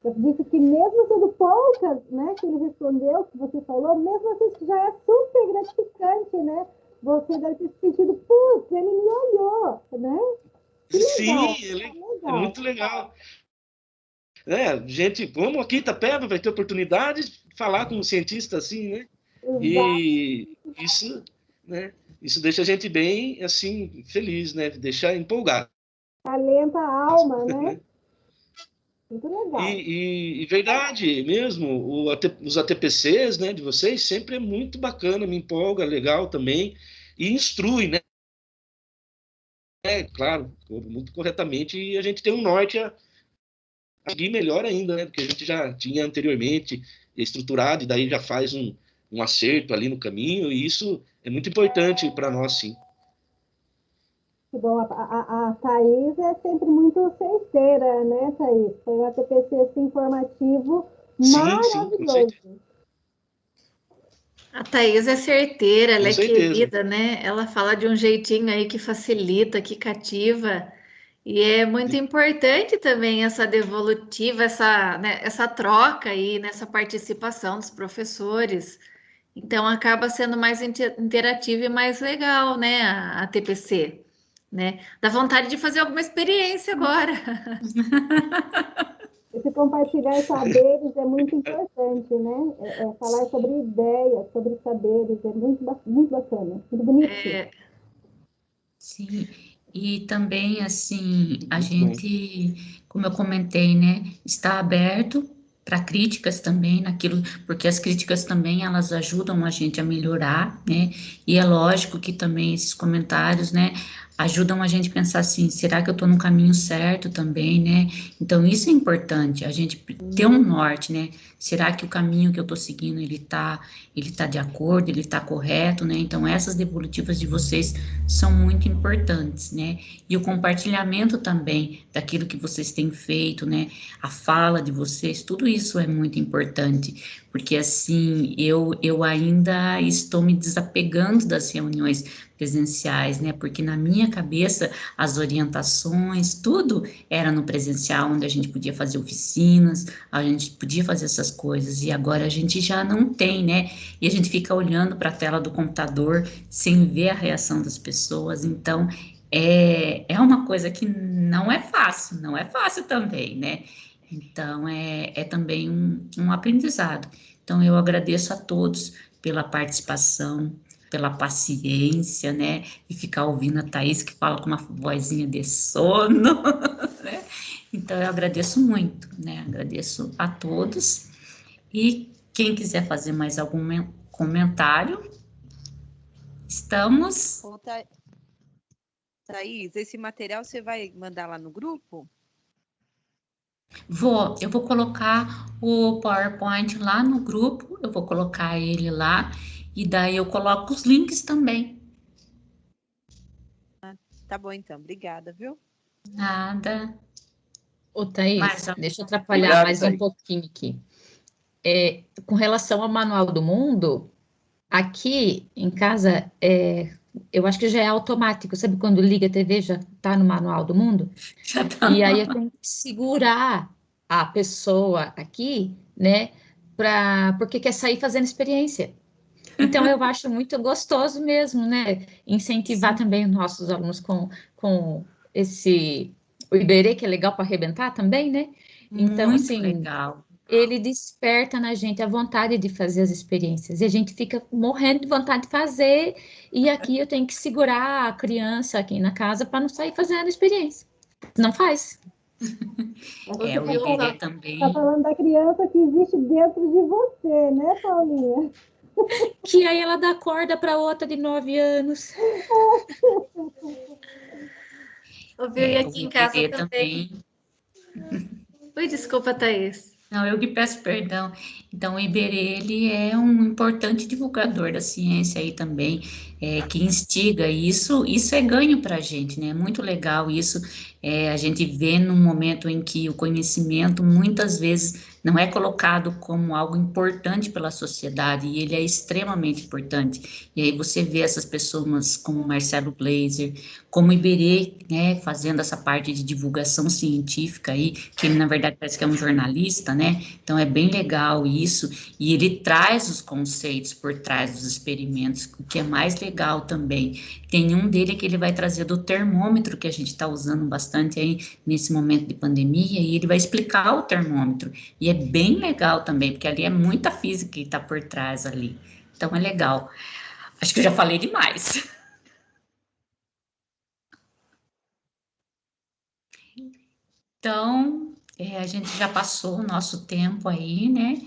Eu disse que mesmo sendo poucas, né, que ele respondeu, que você falou, mesmo assim já é super gratificante, né? Você deve ter sentido, putz, ele me olhou, né? Sim, é muito legal. Gente, como aqui Itapeva vai ter oportunidade de falar com um cientista assim, né? E isso, né? Isso deixa a gente bem, assim, feliz, né? Deixa empolgado. Alenta a alma, né? Muito legal. E verdade mesmo, os ATPCs, né, de vocês sempre é muito bacana, me empolga, legal também, e instrui, né? Claro, muito corretamente, e a gente tem um norte a seguir melhor ainda, né? Porque a gente já tinha anteriormente estruturado, e daí já faz um acerto ali no caminho, e isso é muito importante para nós, sim. Que bom, a Thaís é sempre muito certeira, né, Thaís? Foi um ATPC assim, informativo maravilhoso. Sim, a Thaís é certeira, ela com é certeza. querida, né? Ela fala de um jeitinho aí que facilita, que cativa. E é muito importante também essa devolutiva, essa troca aí, nessa participação dos professores. Então, acaba sendo mais interativo e mais legal, né, a TPC, né? Dá vontade de fazer alguma experiência agora. Esse compartilhar saberes é muito importante, né? Falar sobre ideias, sobre saberes, é muito bacana, muito bonito. Sim, e também, assim, a gente, como eu comentei, né, está aberto para críticas também naquilo, porque as críticas também, elas ajudam a gente a melhorar, né, e é lógico que também esses comentários, né, ajudam a gente a pensar assim, será que eu estou no caminho certo também, né, então isso é importante, a gente ter um norte, né, será que o caminho que eu estou seguindo, ele tá de acordo, ele tá correto, né, então essas devolutivas de vocês são muito importantes, né? E o compartilhamento também daquilo que vocês têm feito, né? A fala de vocês, tudo isso é muito importante, porque assim, eu ainda estou me desapegando das reuniões presenciais, né? Porque na minha cabeça, as orientações, tudo era no presencial, onde a gente podia fazer oficinas, a gente podia fazer essas coisas, e agora a gente já não tem, né? E a gente fica olhando para a tela do computador sem ver a reação das pessoas, então é uma coisa que não é fácil também, né? Então é também um aprendizado. Então eu agradeço a todos pela participação, pela paciência, né? E ficar ouvindo a Thaís que fala com uma vozinha de sono, né? Então eu agradeço muito, né? Agradeço a todos. E quem quiser fazer mais algum comentário, estamos. Ô, Thaís, esse material você vai mandar lá no grupo? Eu vou colocar o PowerPoint lá no grupo, eu vou colocar ele lá, e daí eu coloco os links também. Tá bom, então. Obrigada, viu? Nada. Ô, Thaís, Mais deixa eu atrapalhar Obrigado, mais Thaís. um pouquinho aqui. Com relação ao Manual do Mundo, aqui em casa, eu acho que já é automático. Sabe quando liga a TV, já está no Manual do Mundo? Já tá. E aí eu tenho que segurar a pessoa aqui, né? Porque quer sair fazendo experiência. Então, eu acho muito gostoso mesmo, né? Incentivar também os nossos alunos com o Iberê, que é legal para arrebentar também, né? Então, Muito assim, legal. ele desperta na gente a vontade de fazer as experiências. E a gente fica morrendo de vontade de fazer. E aqui eu tenho que segurar a criança aqui na casa para não sair fazendo experiência. Não faz. Você O Iberê também. tá falando da criança que existe dentro de você, né, Paulinha? Que aí ela dá corda para outra de 9 anos. Ouviu? E O aqui em casa Iberê também. também. Oi, desculpa, Thaís. Não, eu que peço perdão. Então, o Iberê, ele é um importante divulgador da ciência aí também, que instiga isso é ganho para a gente, né? É muito legal isso, a gente vê num momento em que o conhecimento muitas vezes não é colocado como algo importante pela sociedade, e ele é extremamente importante. E aí você vê essas pessoas como Marcelo Gleiser, como Iberê, né, fazendo essa parte de divulgação científica aí, que ele, na verdade, parece que é um jornalista, né? Então, é bem legal isso, e ele traz os conceitos por trás dos experimentos, o que é mais legal também. Tem um dele que ele vai trazer do termômetro, que a gente está usando bastante aí nesse momento de pandemia, e ele vai explicar o termômetro, e é bem legal também, porque ali é muita física que está por trás ali. Então, é legal. Acho que eu já falei demais. Então, a gente já passou o nosso tempo aí, né?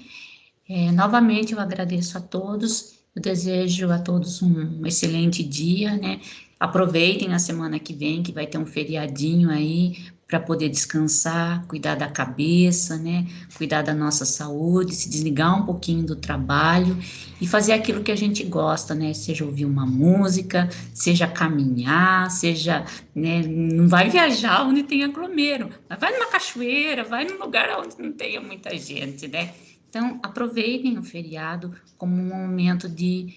Novamente, eu agradeço a todos, eu desejo a todos um excelente dia, né? Aproveitem a semana que vem, que vai ter um feriadinho aí, para poder descansar, cuidar da cabeça, né? Cuidar da nossa saúde, se desligar um pouquinho do trabalho e fazer aquilo que a gente gosta, né? Seja ouvir uma música, seja caminhar, seja, né? Não vai viajar onde tem aglomero, mas vai numa cachoeira, vai num lugar onde não tenha muita gente, né? Então, aproveitem o feriado como um momento de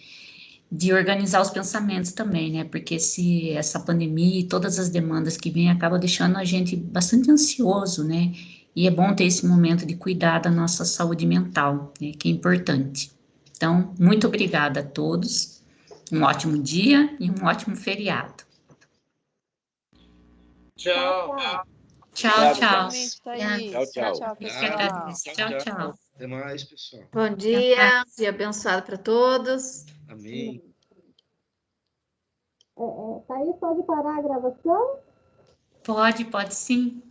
de organizar os pensamentos também, né? Porque essa pandemia e todas as demandas que vêm acaba deixando a gente bastante ansioso, né? E é bom ter esse momento de cuidar da nossa saúde mental, né? Que é importante. Então, muito obrigada a todos. Um ótimo dia e um ótimo feriado. Tchau. Tchau, tchau. Igualmente, Thaís. Tchau, tchau. Tchau, Que pessoal. agradeço. Tchau, tchau. Até mais, pessoal. Bom dia, dia abençoado para todos. Amém. Thaís, pode parar a gravação? Pode sim.